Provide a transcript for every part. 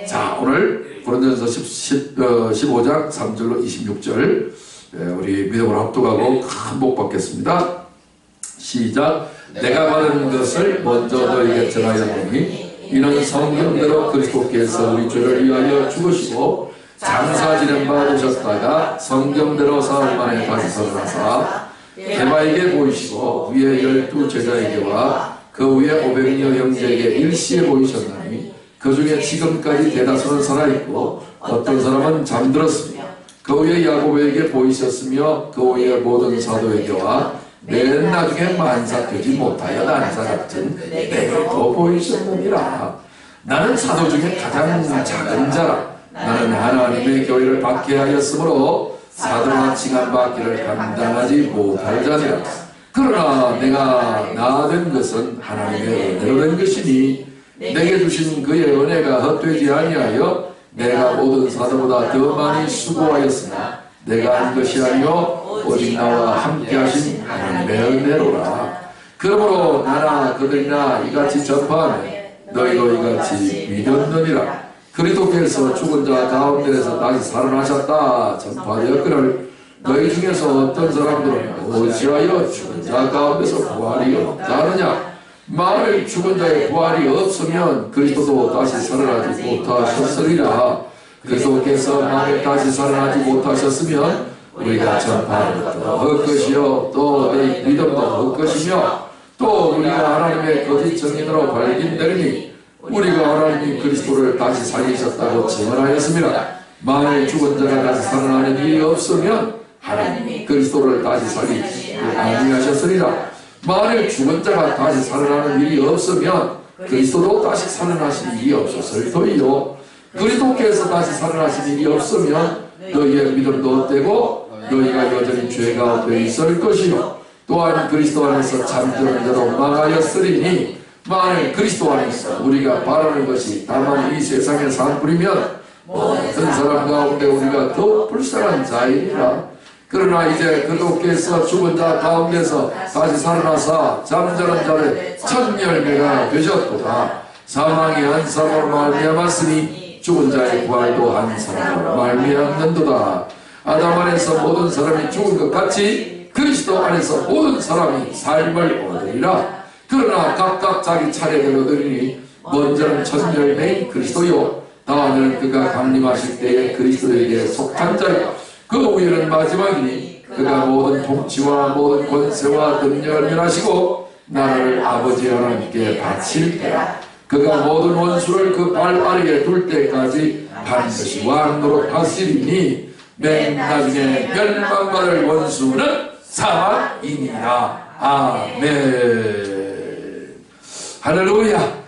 자, 오늘 고린도전서 15장 3절로 26절 우리 믿음으로 합독하고 큰 복 받겠습니다. 시작. 내가 받은 것을 먼저 너희에게 전하였노니 이는 성경대로 그리스도께서 우리 죄를 위하여 죽으시고 장사 지낸 바 되셨다가 성경대로 사흘 만에 다시 살아나사 게바에게 보이시고 위에 12 제자에게와 그 위에 500여 형제에게 일시에 보이셨나니 그 중에 지금까지 대다수는 살아있고 어떤 사람은 잠들었으며 그 위에 야고보에게 보이셨으며 그 위에 모든 사도에게와 맨 나중에 만삭되지 못하여 난사 같은 내게도 보이셨느니라. 나는 사도 중에 가장 작은 자라. 나는 하나님의 교회를 박해하였으므로 사도가 칭함받기를 감당하지 못할 자니라. 그러나 내가 나된 것은 하나님의 은혜로 된 것이니 내게 주신 그의 은혜가 헛되지 아니하여 내가 모든 사도보다 더 많이 수고하였으나 내가 한 것이 아니요 오직 나와 함께 하신 하나님의 은혜로라. 그러므로 나나 그들이나 이같이 전파하면 너희도 이같이 믿었느니라. 그리스도께서 죽은 자 가운데서 다시 살아나셨다 전파되었거늘 너희 중에서 어떤 사람들은 어찌하여 죽은 자 가운데서 부활이 없다느냐. 만일 죽은 자의 부활이 없으면 그리스도도 다시 살아나지 못하셨으리라. 그리스도께서 만일 다시 살아나지 못하셨으면 우리가 전파하는 것도 헛것이요 또 너희 믿음도 헛것이며 또 우리가 하나님의 거짓 증인으로 발견되리니 우리가 하나님이 그리스도를 다시 살리셨다고 증언하였습니다. 만일 죽은 자가 다시 살아나는 일이 없으면 하나님이 그리스도를 다시 살리지 아니하셨으리라. 만일 죽은 자가 다시 살아나는 일이 없으면 그리스도도 다시 살아나신 일이 없었을 터이요 그리스도께서 다시 살아나신 일이 없으면 너희의 믿음도 헛되고 너희가 여전히 죄 가운데 있을 것이요 또한 그리스도 안에서 잠드는 자로 망하였으리니 만일 그리스도 안에서 우리가 바라는 것이 다만 이 세상의 산불이면 모든 사람 가운데 우리가 더 불쌍한 자이니라. 그러나 이제 그리스도께서 죽은 자 가운데서 다시 살아나사 잠자는 자를 첫 열매가 되셨도다. 사망이 한 사람으로 말미암았으니 죽은 자의 부활도 한 사람으로 말미암는도다. 아담 안에서 모든 사람이 죽은 것 같이 그리스도 안에서 모든 사람이 삶을 얻으리라. 그러나 각각 자기 차례대로 얻으리니 먼저는 첫 열매인 그리스도요 다음에는 그가 강림하실 때에 그리스도에게 속한 자요 그 후에는 마지막이니 그가 모든 통치와 모든 권세와 능력을 멸하시고 나라를 아버지 하나님께 바칠 때라. 그가 모든 원수를 그 발 아래에 둘 때까지 반드시 왕노릇 하시리니 맨 나중에 멸망받을 원수는 사망이니라. 아멘. 할렐루야.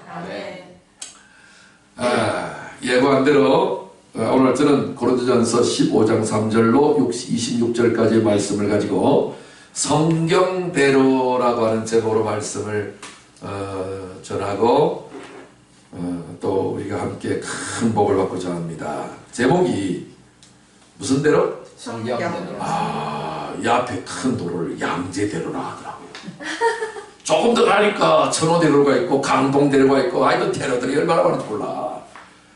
예고한 대로 오늘 저는 고린도전서 15장 3절로 26절까지의 말씀을 가지고 성경대로라고 하는 제목으로 말씀을 전하고 또 우리가 함께 큰 복을 받고자 합니다. 제목이 무슨 대로? 성경대로. 이 앞에 큰 도로를 양재대로라 하더라고요. 조금 더 가니까 천호대로가 있고 강동대로가 있고 하여튼 대로들이 얼마나 많은지 몰라.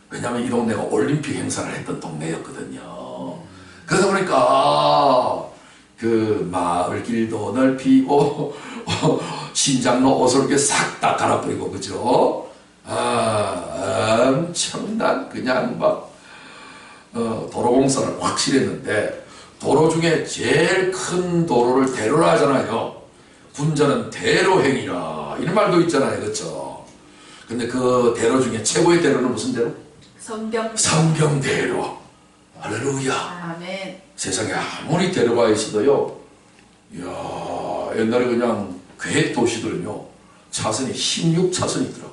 왜냐하면 이 동네가 올림픽 행사를 했던 동네였거든요. 그러다 보니까 그 마을길도 넓히고 신장로 오솔길 싹 다 갈아버리고 그죠? 엄청난 그냥 막 도로공사를 확실히 했는데 도로 중에 제일 큰 도로를 대로라 하잖아요. 군자는 대로행이라 이런 말도 있잖아요. 그렇죠? 근데 그 대로 중에 최고의 대로는 무슨 대로? 성경대로. 할렐루야. 아멘. 세상에 아무리 대로가 있어도요, 이야, 옛날에 그냥 계획 도시들은요 차선이 16차선이더라고.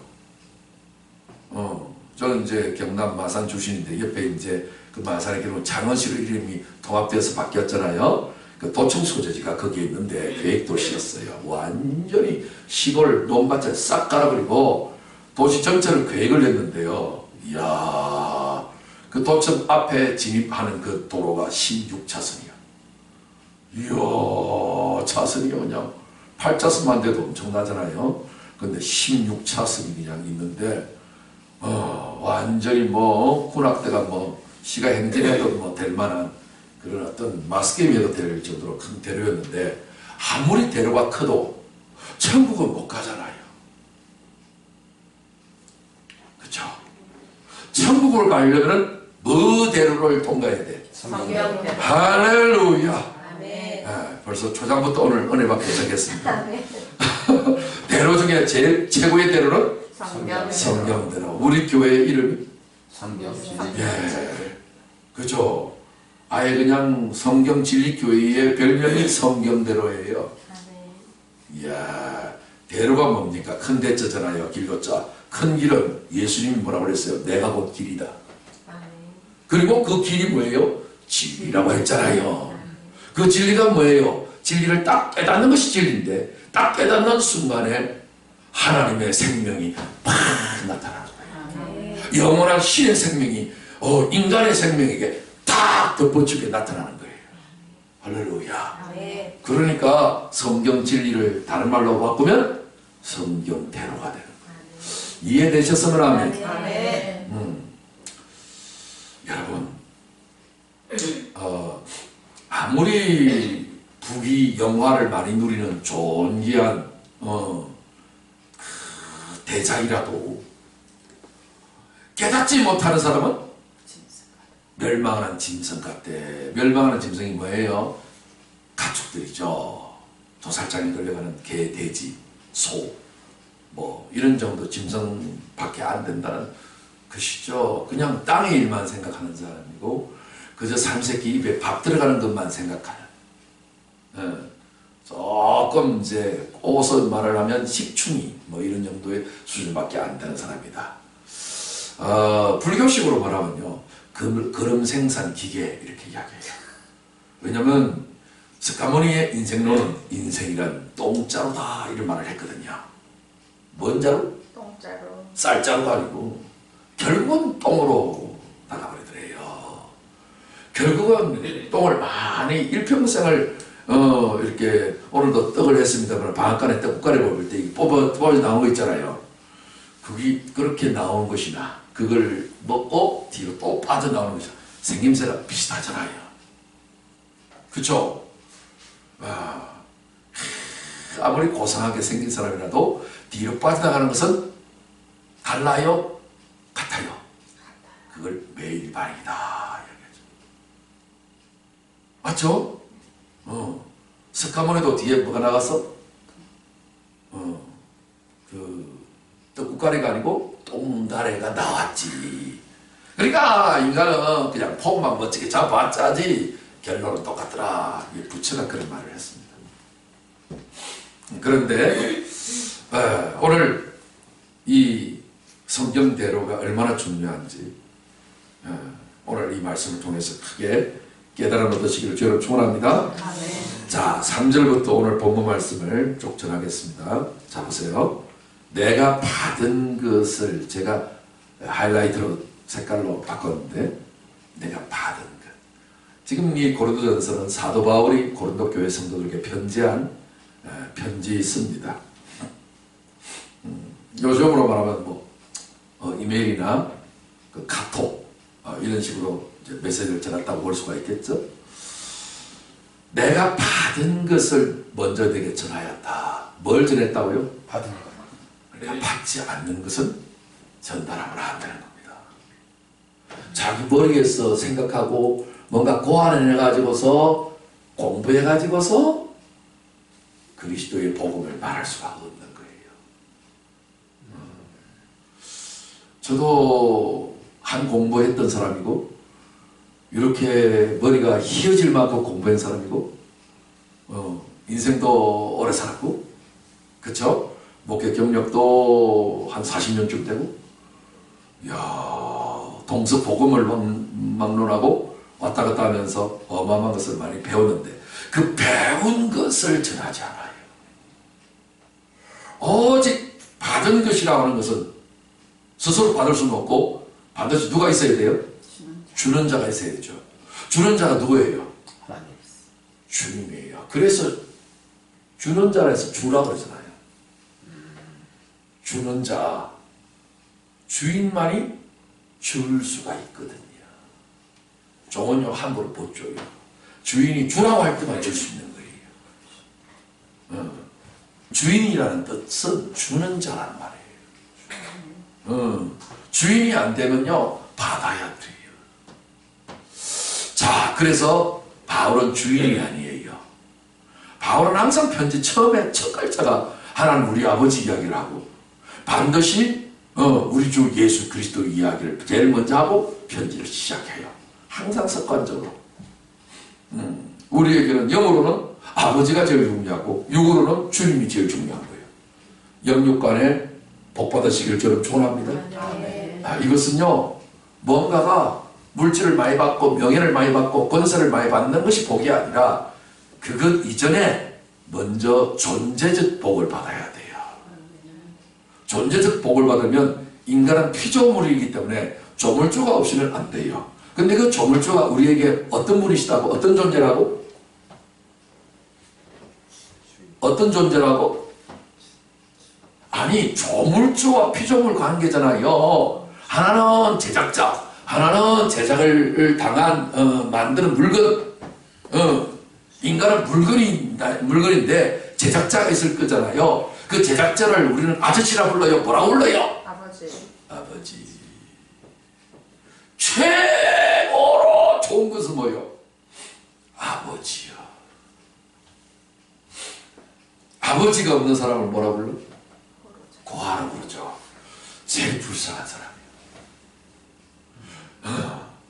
저는 이제 경남 마산 출신인데 옆에 이제 그 마산의 경우 장원시로 이름이 통합되어서 바뀌었잖아요. 그 도청 소재지가 거기에 있는데 계획도시였어요. 완전히 시골 논밭을 싹 갈아버리고 도시 전체를 계획을 했는데요. 이야, 그 도청 앞에 진입하는 그 도로가 16차선이야. 이야, 차선이 그냥 8차선만 돼도 엄청나잖아요. 근데 16차선이 그냥 있는데 완전히 뭐 hun학대가 뭐 시가 행진해도 뭐 될 만한 그런 어떤 마스게임에도 될 정도로 큰 대로였는데, 아무리 대로가 커도 천국은 못 가잖아요. 그쵸? 천국을 가려면 뭐 대로를 통과해야 돼? 성경대로. 할렐루야. 아멘. 벌써 초장부터 오늘 은혜 받기 시작했습니다. 대로 중에 제일 최고의 대로는 성경대로. 성경대로. 우리 교회 이름이 성경. 예, 그죠. 아예 그냥 성경 진리 교회의 별명이 성경대로예요. 이야, 대로가 뭡니까? 큰 대자잖아요. 길고자. 큰 길은 예수님이 뭐라고 그랬어요? 내가 곧 길이다. 그리고 그 길이 뭐예요? 진리라고 했잖아요. 그 진리가 뭐예요? 진리를 딱 깨닫는 것이 진리인데, 딱 깨닫는 순간에 하나님의 생명이 팍 나타나는 거예요. 영원한 신의 생명이 인간의 생명에게 딱 덧붙이게 나타나는 거예요. 할렐루야. 그러니까 성경 진리를 다른 말로 바꾸면 성경대로가 되는 거예요. 이해되셨으면 아멘. 여러분, 아무리 북이 영화를 많이 누리는 존귀한 그 대작이라도 깨닫지 못하는 사람은 멸망하는 짐승 같아. 멸망하는 짐승이 뭐예요? 가축들이죠. 도살장에 걸려가는 개, 돼지, 소, 뭐 이런 정도 짐승밖에 안 된다는 것이죠. 그냥 땅의 일만 생각하는 사람이고, 그저 삼세끼 입에 밥 들어가는 것만 생각하는, 조금 이제 꼬서 말을 하면 식충이 뭐 이런 정도의 수준밖에 안 되는 사람이다. 불교식으로 말하면요, 걸음 생산 기계 이렇게 이야기해요. 왜냐면 스카모니의 인생론은 인생이란 똥자루다 이런 말을 했거든요. 뭔 자루? 똥자루. 쌀자루가 아니고 결국은 똥으로 나가버리더래요. 결국은 똥을 많이 일평생을 이렇게 오늘도 떡을 했습니다만 방앗간에 떡국가래 먹을 때 뽑아 나온 거 있잖아요. 그게 그렇게 나온 것이나 그걸 먹고 뒤로 또 빠져나오는 것이 생김새가 비슷하잖아요. 그쵸? 아무리 고상하게 생긴 사람이라도 뒤로 빠져나가는 것은 달라요? 같아요. 그걸 매일 발이다. 맞죠? 스카몬에도 뒤에 뭐가 나갔어? 그 떡국가래가 아니고 똥다래가 나왔지. 그러니까 인간은 그냥 폼만 멋지게 잡아봤자지 결론은 똑같더라. 부처가 그런 말을 했습니다. 그런데 오늘 이 성경대로가 얼마나 중요한지 오늘 이 말씀을 통해서 크게 깨달아 얻으시기를 주여로 축원합니다. 자, 3절부터 오늘 본문 말씀을 쭉 전하겠습니다. 자, 보세요. 내가 받은 것을 제가 하이라이트로 색깔로 바꿨는데, 내가 받은 것. 지금 이 고린도전서는 사도 바울이 고린도 교회 성도들에게 편지한 편지입니다. 요즘으로 말하면 뭐 이메일이나 그 카톡 이런 식으로 이제 메시지를 전했다고 볼 수가 있겠죠. 내가 받은 것을 먼저 내게 전하였다. 뭘 전했다고요? 받은 것. 내가 받지 않는 것은 전달하면 안 되는 겁니다. 자기 머리에서 생각하고 뭔가 고안해가지고서 공부해가지고서 그리스도의 복음을 말할 수가 없는 거예요. 저도 한 공부했던 사람이고, 이렇게 머리가 휘어질 만큼 공부한 사람이고, 인생도 오래 살았고, 그쵸? 목회 경력도 한 40년쯤 되고, 이야, 동서 복음을 막론하고 왔다 갔다 하면서 어마어마한 것을 많이 배웠는데, 그 배운 것을 전하지 않아요. 오직 받은 것이라고 하는 것은 스스로 받을 수는 없고, 반드시 누가 있어야 돼요? 주는 자가 있어야 되죠. 주는 자가 누구예요? 하나님. 주님이에요. 그래서 주는 자라서 주라고 그러잖아요. 주는 자, 주인만이 줄 수가 있거든요. 종은요 함부로 못 줘요. 주인이 주라고 할 때만 줄 수 있는 거예요. 주인이라는 뜻은 주는 자란 말이에요. 주인이 안 되면요 받아야 돼요. 자, 그래서 바울은 주인이 아니에요. 바울은 항상 편지 처음에 첫 글자가 하나님 우리 아버지 이야기를 하고 반드시 우리 주 예수 그리스도 이야기를 제일 먼저 하고 편지를 시작해요. 항상 습관적으로. 우리에게는 영어로는 아버지가 제일 중요하고 육으로는 주님이 제일 중요한 거예요. 영육간에 복 받으시기를 저는 축원합니다. 이것은요 뭔가가 물질을 많이 받고 명예를 많이 받고 권세를 많이 받는 것이 복이 아니라 그것 이전에 먼저 존재적 복을 받아야 돼요. 존재적 복을 받으면 인간은 피조물이기 때문에 조물주가 없이는 안 돼요. 근데 그 조물주가 우리에게 어떤 분이시다고? 어떤 존재라고? 어떤 존재라고? 아니 조물주와 피조물 관계잖아요. 하나는 제작자, 하나는 제작을 당한 만드는 물건. 인간은 물건인데 제작자가 있을 거잖아요. 그 제작자를 우리는 아저씨라 불러요. 뭐라고 불러요? 아버지. 최고로 좋은 것은 뭐예요? 아버지요. 아버지가 없는 사람을 뭐라 불러? 고아라 부르죠. 제일 불쌍한 사람이에요.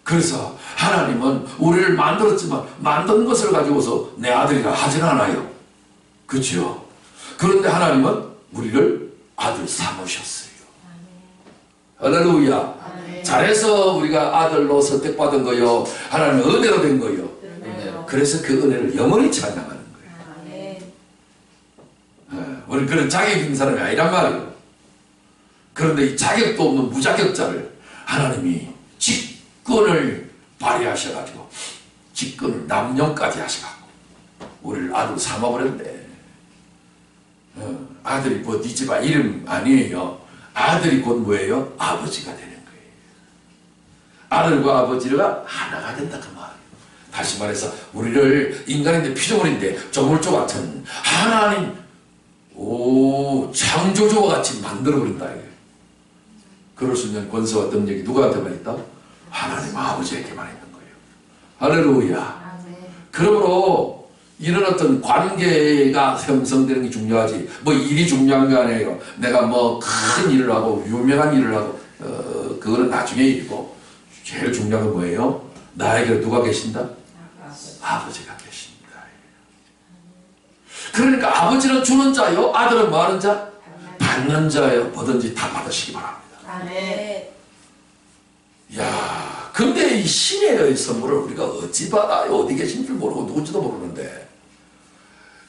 그래서 하나님은 우리를 만들었지만 만든 것을 가지고서 내 아들이라 하진 않아요. 그렇죠? 그런데 하나님은 우리를 아들 삼으셨어요. 할렐루야. 잘해서 우리가 아들로 선택받은 거요. 하나님의 은혜로 된 거요. 그래서 그 은혜를 영원히 찬양하는 거예요. 우리는 그런 자격 있는 사람이 아니란 말이에요. 그런데 이 자격도 없는 무자격자를 하나님이 직권을 발휘하셔가지고 직권을 남용까지 하셔가지고 우리를 아들 삼아버렸네. 아들이 뭐 네 집 이름 아니에요. 아들이 곧 뭐예요? 아버지가 되는 거예요. 아들과 아버지가 하나가 된다 그 말이에요. 다시 말해서 우리를 인간인데 피조물인데 조물주 같은 하나님 창조주와 같이 만들어버린다 이게. 그럴 수 있는 권세와 능력이 누구한테만 있다? 하나님 아버지에게만 있는 거예요. 할렐루야. 그러므로 이런 어떤 관계가 형성되는 게 중요하지 뭐 일이 중요한 게 아니에요. 내가 뭐 큰 일을 하고 유명한 일을 하고 그거는 나중에 일이고 제일 중요한 건 뭐예요? 나에게 누가 계신다? 아버지가 계신다. 그러니까 아버지는 주는 자요, 아들은 뭐 하는 자? 받는 자예요. 뭐든지 다 받으시기 바랍니다. 야, 근데 이 신의 선물을 우리가 어찌 받아요? 어디 계신 줄 모르고 누군지도 모르는데.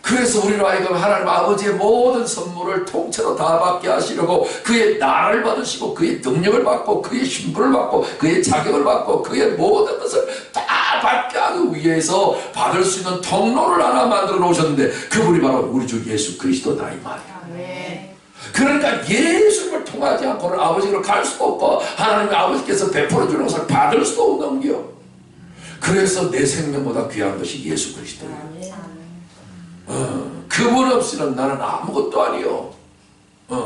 그래서 우리로 하여금 하나님 아버지의 모든 선물을 통째로 다 받게 하시려고 그의 나를 받으시고 그의 능력을 받고 그의 신분을 받고 그의 자격을 받고 그의 모든 것을 다 받게 하기 위해서 받을 수 있는 통로를 하나 만들어 놓으셨는데 그분이 바로 우리 주 예수 그리스도다 이 말이야. 그러니까 예수님을 통하지 않고는 아버지로 갈 수도 없고 하나님의 아버지께서 베풀어 주는 것을 받을 수도 없는 겨. 그래서 내 생명보다 귀한 것이 예수 그리스도예요. 그분 없이는 나는 아무것도 아니요.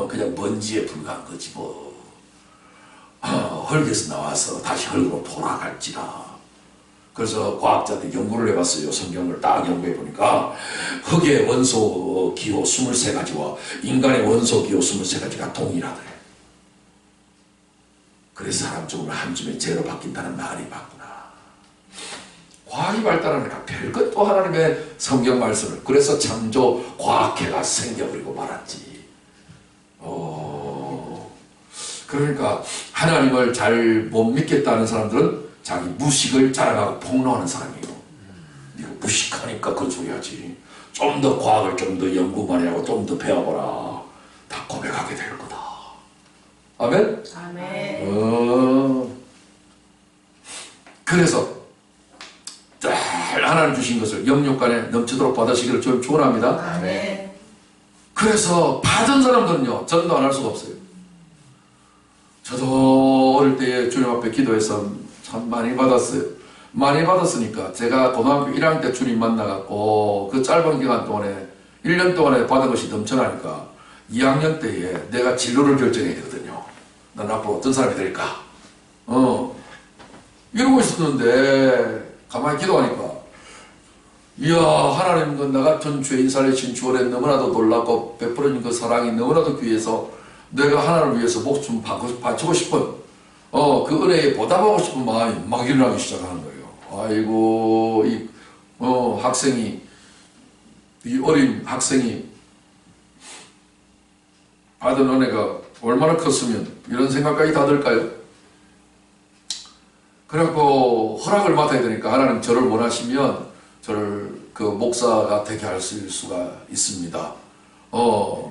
그냥 먼지에 불과한 거지 뭐. 흙에서 나와서 다시 흙으로 돌아갈지라. 그래서 과학자들이 연구를 해봤어요. 성경을 딱 연구해 보니까 흙의 원소 기호 23가지와 인간의 원소 기호 23가지가 동일하더래. 그래서 사람 죽으면 한줌에 죄로 바뀐다는 말이 맞구나. 과학이 발달하니까 별것도 하나님의 성경 말씀을 그래서 창조 과학회가 생겨버리고 말았지. 그러니까 하나님을 잘 못 믿겠다는 사람들은 자기 무식을 자랑하고 폭로하는 사람이에요. 이거 무식하니까 그런 소리 하지. 좀 더 과학을 좀 더 연구 많이 하고 좀 더 배워보라. 다 고백하게 될 거다. 아멘? 아멘. 그래서 잘 하나님 주신 것을 영육간에 넘치도록 받으시기를 좀 축원합니다. 아멘. 그래서 받은 사람들은요 전도 안 할 수가 없어요. 저도 어릴 때 주님 앞에 기도해서 참 많이 받았어요. 많이 받았으니까 제가 고등학교 1학년 때 주님 만나갖고 그 짧은 기간 동안에 1년 동안에 받은 것이 넘쳐나니까 2학년 때에 내가 진로를 결정해야 되거든요. 난 앞으로 어떤 사람이 될까? 이러고 있었는데 가만히 기도하니까 이야, 하나님 그 나 같은 죄인 살리신 주원에 너무나도 놀랍고 베풀어진 그 사랑이 너무나도 귀해서 내가 하나님을 위해서 목숨 바치고 싶은 그 은혜에 보답하고 싶은 마음이 막 일어나기 시작하는 거예요. 아이고, 학생이, 이 어린 학생이 받은 은혜가 얼마나 컸으면 이런 생각까지 다 들까요? 그래갖고 허락을 맡아야 되니까 하나님 저를 원하시면 저를 그 목사가 되게 할 수가 있습니다.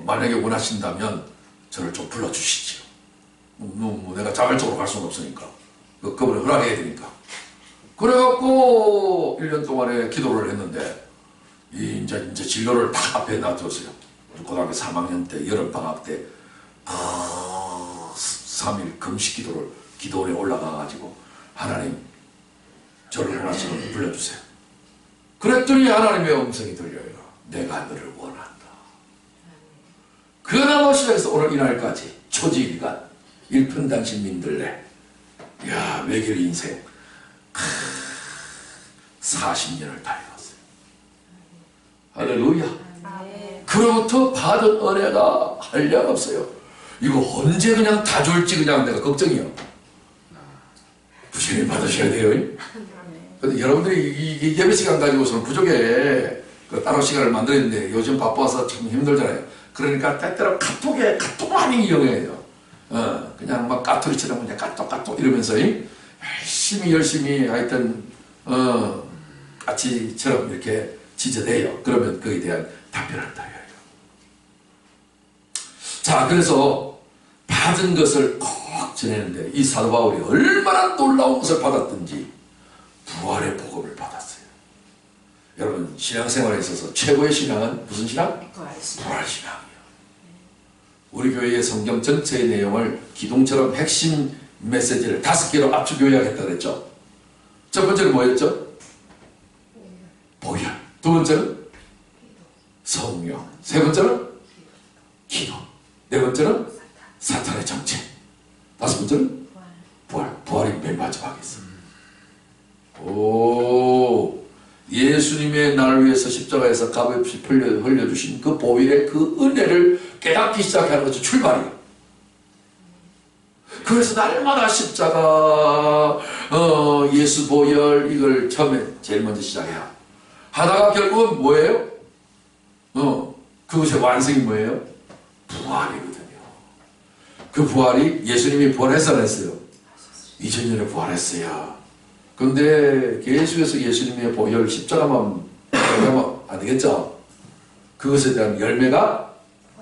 만약에 원하신다면 저를 좀 불러주시지요. 내가 자발적으로 갈 수는 없으니까. 그분을 허락해야 되니까. 그래갖고 1년 동안에 기도를 했는데 이제 진로를 딱 앞에 놔뒀어요. 고등학교 3학년 때 여름방학 때 3일 금식 기도원에 올라가가지고 하나님 저를 원하시면 불러주세요. 그랬더니 하나님의 음성이 들려요. 내가 너를 원한다. 그나마 시작해서 오늘 이날까지 초지일간 일편단심 민들레 야 외길 인생 40년을 달려왔어요. 할렐루야. 그로부터 받은 은혜가 한량없어요. 이거 언제 그냥 다 줄지 그냥 내가 걱정이요. 부지런히 받으셔야 돼요. 근데 여러분들이 이 예배 시간 가지고서는 부족해. 따로 시간을 만들었는데 요즘 바빠서 참 힘들잖아요. 그러니까 때때로 카톡만 이용해요. 그냥 막 까투리처럼 그냥 까똑 이러면서 열심히 하여튼 까치처럼 이렇게 지저대요. 그러면 거기에 대한 답변을 드려요. 자, 그래서 받은 것을 꼭 전했는데 이 사도 바울이 얼마나 놀라운 것을 받았든지 부활의 복음을 받았어요. 여러분 신앙생활에 있어서 최고의 신앙은 무슨 신앙? 부활신앙이에요. 우리 교회의 성경 전체의 내용을 기둥처럼 핵심 메시지를 5개로 압축 요약했다 그랬죠. 첫 번째는 뭐였죠? 보혈. 두 번째는 성령. 세 번째는 기도. 네 번째는 사탄의 정체. 다섯 번째는 부활. 부활이 맨 마지막에 있어요. 예수님의 나를 위해서 십자가에서 값없이 흘려주신 그 보혈의 그 은혜를 깨닫기 시작하는 것이 출발이에요. 그래서 날마다 십자가, 예수 보혈 이걸 처음에 제일 먼저 시작해요. 하다가 결국은 뭐예요? 그것의 완성이 뭐예요? 부활이거든요. 그 부활이 예수님이 부활해서 안 했어요. 2000년에 부활했어요. 그런데 계속해서 예수님의 보혈 십자가만 하면 안 되겠죠? 그것에 대한 열매가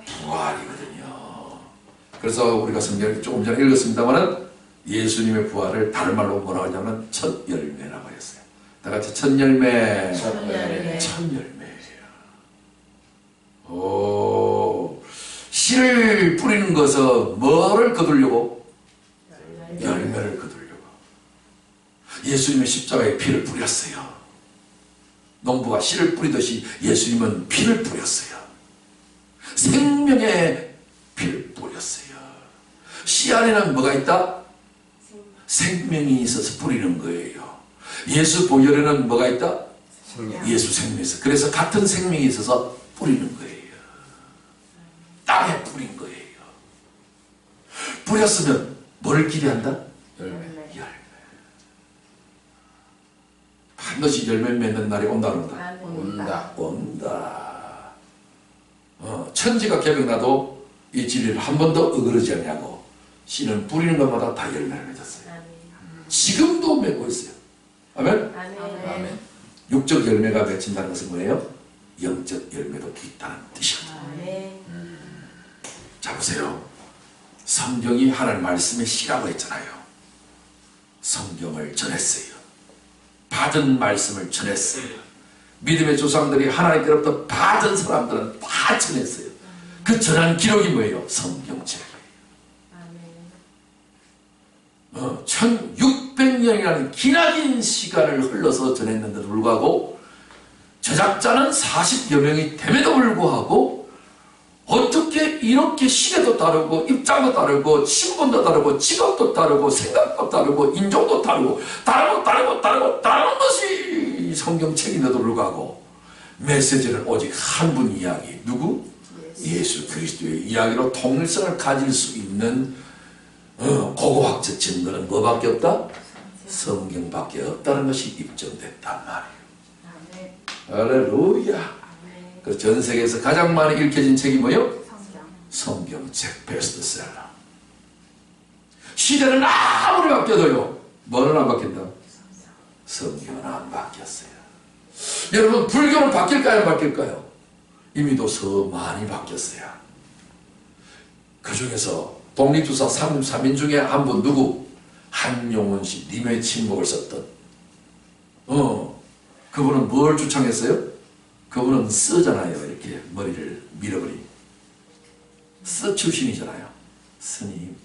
부활이거든요. 그래서 우리가 성경을 조금 전에 읽었습니다만 예수님의 부활을 다른 말로 뭐라고 하냐면 첫 열매라고 했어요. 다 같이 첫 열매. 첫 열매예요. 씨를 뿌리는 것은 뭐를 거두려고? 열매를 거두려고. 예수님의 십자가에 피를 뿌렸어요. 농부가 씨를 뿌리듯이 예수님은 피를 뿌렸어요. 생명의 피를 뿌렸어요. 씨 안에는 뭐가 있다? 생명이 있어서 뿌리는 거예요. 예수 보혈에는 뭐가 있다? 예수 생명이 있어. 그래서 같은 생명이 있어서 뿌리는 거예요. 땅에 뿌린 거예요. 뿌렸으면 뭘 기대한다? 열매. 반드시 열매 맺는 날이 온다. 온다. 천지가 개벽나도 이 진리를 한 번도 어그러지 않냐고 씨는 뿌리는 것마다 다 열매를 맺었어요. 지금도 맺고 있어요. 아멘? 아멘. 육적 열매가 맺힌다는 것은 뭐예요? 영적 열매도 있다는 뜻입니다. 자 보세요. 성경이 하나님 말씀의 씨라고 했잖아요. 성경을 전했어요. 받은 말씀을 전했어요. 믿음의 조상들이 하나님께로부터 받은 사람들은 다 전했어요. 그 전한 기록이 뭐예요? 성경책이에요. 1600년이라는 기나긴 시간을 흘러서 전했는데도 불구하고 제작자는 40여 명이 됨에도 불구하고 어떻게 이렇게 시대도 다르고 입장도 다르고 신분도 다르고 직업도 다르고 생각도 다르고 인종도 다르고 다른 것이 성경책인데도 불구하고 메시지는 오직 한 분 이야기, 누구? 예수 그리스도의 이야기로 통일성을 가질 수 있는 고고학적 증거는 뭐밖에 없다? 성경밖에 없다는 것이 입증됐단 말이에요. 할렐루야. 그래서 전 세계에서 가장 많이 읽혀진 책이 뭐예요? 성경책 베스트셀러. 시대는 아무리 바뀌어도요, 뭐는 안 바뀐다? 성경은 안 바뀌었어요. 여러분, 불교는 바뀔까요, 안 바뀔까요? 이미도 많이 바뀌었어요. 그 중에서 독립투사 3인중에 한 분 누구? 한용운 씨, 님의 침묵을 썼던 그분은 뭘 주창했어요? 그분은 쓰잖아요. 이렇게 머리를 밀어버린 쓰 출신이잖아요. 스님.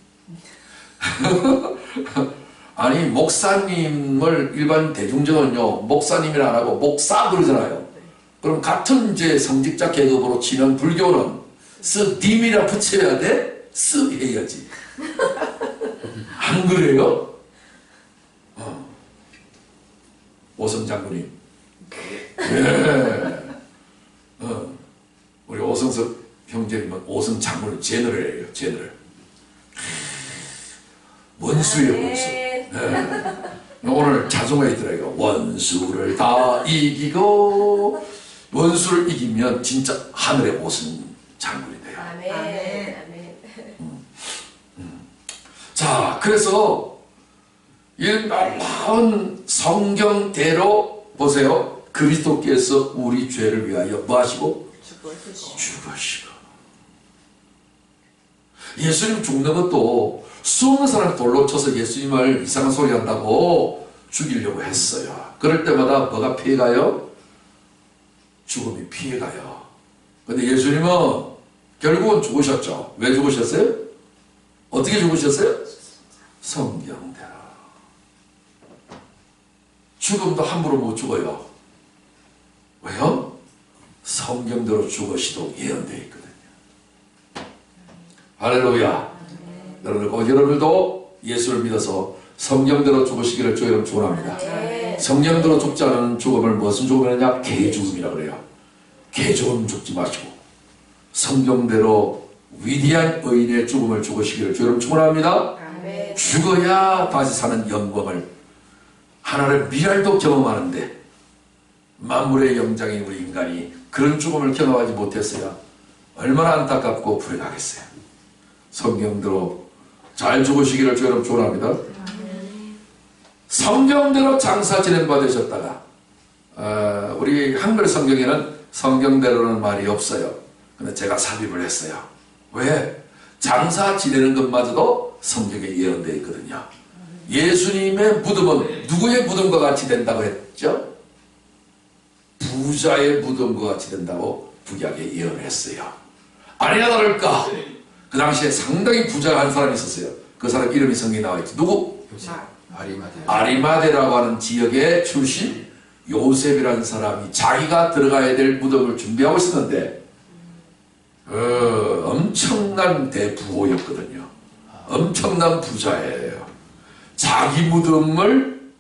아니 목사님을 일반 대중적은요 목사님이라 안 하고 목사 그러잖아요. 그럼 같은 이제 성직자 계급으로 치는 불교는 스님이라 붙여야 돼? 스 해야지. 안 그래요? 오성 장군님. 예. 우리 오성석 형제님은 오성 장군을 제너럴이에요. 제너럴. 원수예요, 원수. 예. 오늘 자성어에 있더라고요. 원수를 다 이기고 원수를 이기면 진짜 하늘의 오성 장군이 돼요. 아멘. 자, 그래서 일말라운 성경대로 보세요. 그리스도께서 우리 죄를 위하여 뭐 하시고? 죽으시고. 예수님 죽는 것도 수많은 사람이 돌로 쳐서 예수님을 이상한 소리 한다고 죽이려고 했어요. 그럴 때마다 뭐가 피해가요? 죽음이 피해가요. 근데 예수님은 결국은 죽으셨죠. 왜 죽으셨어요? 어떻게 죽으셨어요? 성경대로. 죽음도 함부로 못 죽어요. 왜요? 성경대로 죽으시도록 예언되어 있거든요. 할렐루야. 여러분들도 예수를 믿어서 성경대로 죽으시기를 주의 이름 축원합니다. 성경대로 죽지 않은 죽음을 무슨 죽음이냐? 개죽음이라고 그래요. 개죽음 죽지 마시고 성경대로 위대한 의인의 죽음을 죽으시기를 주의 이름 축원합니다. 죽어야 다시 사는 영광을 하나님의 미랄도 경험하는데 만물의 영장인 우리 인간이 그런 죽음을 경험하지 못했어야 얼마나 안타깝고 불행하겠어요. 성경대로 잘 죽으시기를 주의 이름 축원합니다. 성경대로 장사 지낸 바 되셨다가 우리 한글 성경에는 성경대로는 말이 없어요. 근데 제가 삽입을 했어요. 왜? 장사 지내는 것마저도 성경에 예언되어 있거든요. 예수님의 무덤은 누구의 무덤과 같이 된다고 했죠? 부자의 무덤과 같이 된다고 구약에 예언했어요. 아니나 다를까? 그 당시에 상당히 부자한 사람이 있었어요. 그 사람 이름이 성경에 나와 있죠. 누구? 아리마대라고 하는 지역의 출신 요셉이라는 사람이 자기가 들어가야 될 무덤을 준비하고 있었는데 엄청난 대부호였거든요. 엄청난 부자예요. 자기 무덤을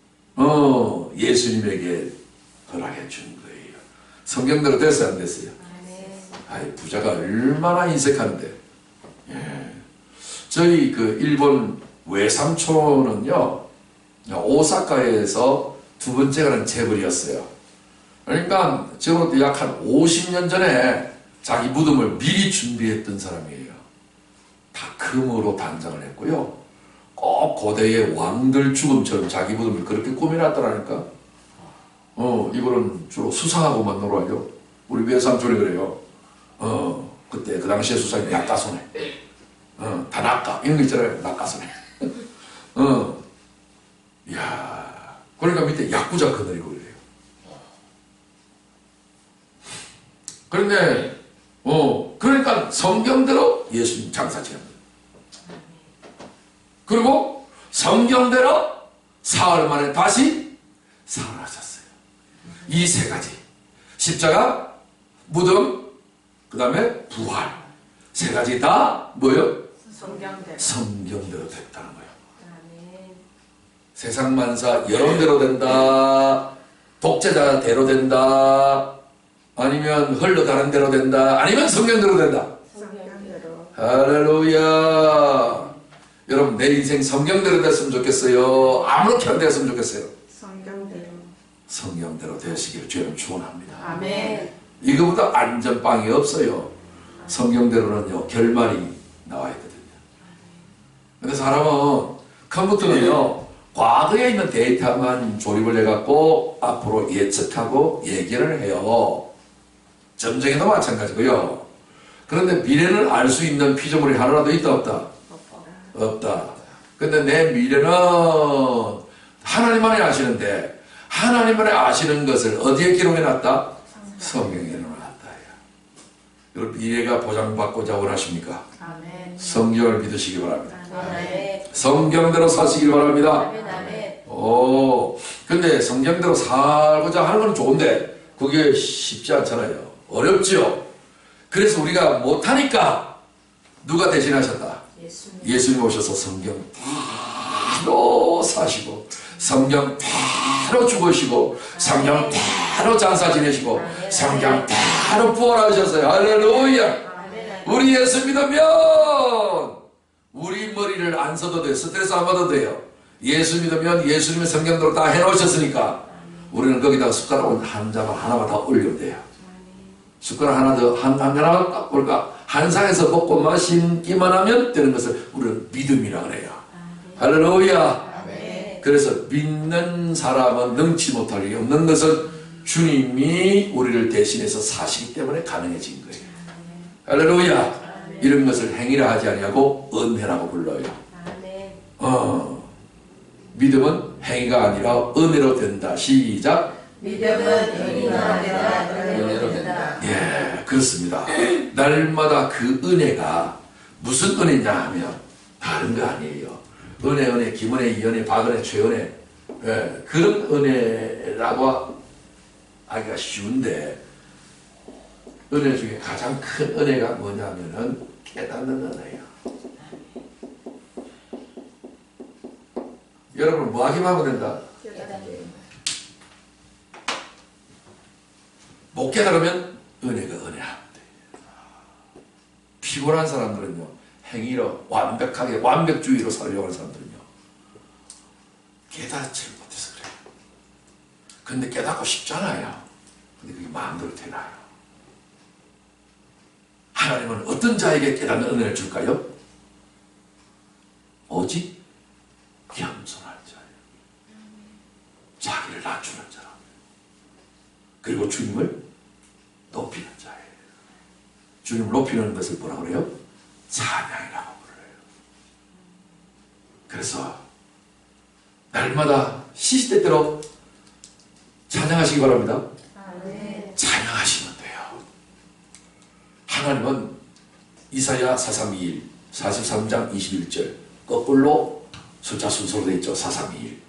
예수님에게 허락해 준 거예요. 성경대로 됐어요, 안 됐어요? 아이, 부자가 얼마나 인색한데. 예. 저희 그 일본 외삼촌은요, 오사카에서 두 번째 가는 재벌이었어요. 그러니까 지금부터 약 한 50년 전에 자기 무덤을 미리 준비했던 사람이에요. 다 금으로 단장을 했고요. 꼭 고대의 왕들 죽음처럼 자기 무덤을 그렇게 꾸며놨더라니까. 이거는 주로 수상하고만 놀아요. 우리 외삼촌이 그래요. 그때 그 당시에 수상이 낙가소네. 다낙가 이런 거 있잖아요. 낙가소네. 이야. 그러니까 밑에 야쿠자 그늘이고 그래요. 그런데 그러니까 성경대로 예수님 장사 지냅니다. 그리고 성경대로 사흘 만에 다시 살아나셨어요. 이 세 가지, 십자가, 무덤, 그 다음에 부활, 세 가지 다 뭐예요? 성경대로 됐다는 거예요. 세상 만사 여론대로 된다, 독재자대로 된다, 아니면 흘러가는 대로 된다, 아니면 성경대로 된다. 할렐루야. 여러분, 내 인생 성경대로 됐으면 좋겠어요? 아무렇게나 됐으면 좋겠어요? 성경대로 되시기를 주님 축원합니다. 아멘. 이거보다 안전빵이 없어요. 성경대로는요, 결말이 나와 있거든요. 근데 사람은 컴퓨터는요, 과거에 있는 데이터만 조립을 해갖고 앞으로 예측하고 얘기를 해요. 점쟁이도 마찬가지고요. 그런데 미래를 알 수 있는 피조물이 하나라도 있다 없다? 없다. 근데 내 미래는 하나님만이 아시는데, 하나님만이 아시는 것을 어디에 기록해놨다? 성경에 넣어놨다. 여러분, 미래가 보장받고자 원하십니까? 아멘. 성경을 믿으시기 바랍니다. 아멘. 성경대로 사시기 바랍니다. 아멘. 아멘. 근데 성경대로 살고자 하는 건 좋은데 그게 쉽지 않잖아요. 어렵죠. 그래서 우리가 못하니까 누가 대신하셨다? 예수님 오셔서 성경 대로 사시고, 성경 대로 죽으시고, 성경 대로 장사 지내시고, 성경 대로 부활하셨어요. 할렐루야. 우리 예수 믿으면 우리 머리를 안 써도 돼요. 스트레스 안 받아도 돼요. 예수 믿으면 예수님의 성경대로 다 해놓으셨으니까 우리는 거기다가 숟가락 한 자만 하나만 다 올리면 돼요. 숟가락 하나 더, 하나 딱 올까? 한 상에서 먹고 마시기만 하면 되는 것을 우리는 믿음이라 그래요. 할렐루야. 그래서 믿는 사람은 능치 못할 일이 없는 것은 주님이 우리를 대신해서 사시기 때문에 가능해진 거예요. 할렐루야. 이런 것을 행위라 하지 아니하고 은혜라고 불러요. 믿음은 행위가 아니라 은혜로 된다. 시작. 믿음은 행위가 아니라 은혜로 된다. 예, 그렇습니다. 날마다 그 은혜가 무슨 은혜냐 하면 다른 거 아니에요. 은혜, 김은혜, 이은혜, 박은혜, 최은혜, 예, 그런 은혜라고 하기가 쉬운데, 은혜 중에 가장 큰 은혜가 뭐냐면은 깨닫는 은혜예요. 여러분, 뭐 하기만 하면 된다? 못 깨달으면 은혜가 은혜합니다. 피곤한 사람들은요, 행위로 완벽하게 완벽주의로 살려고 하는 사람들은요, 깨닫지 못해서 그래요. 근데 깨닫고 싶잖아요. 근데 그게 마음대로 되나요? 하나님은 어떤 자에게 깨닫는 은혜를 줄까요? 오직 겸손한 자예요. 자기를 낮추는 자. 그리고 주님을 높이는 자예요. 주님을 높이는 것을 뭐라고 그래요? 찬양이라고 불러요. 그래서 날마다 시시때때로 찬양하시기 바랍니다. 찬양하시면 돼요. 하나님은 이사야 4321 43장 21절 거꾸로 숫자 순서로 되어 있죠. 4321.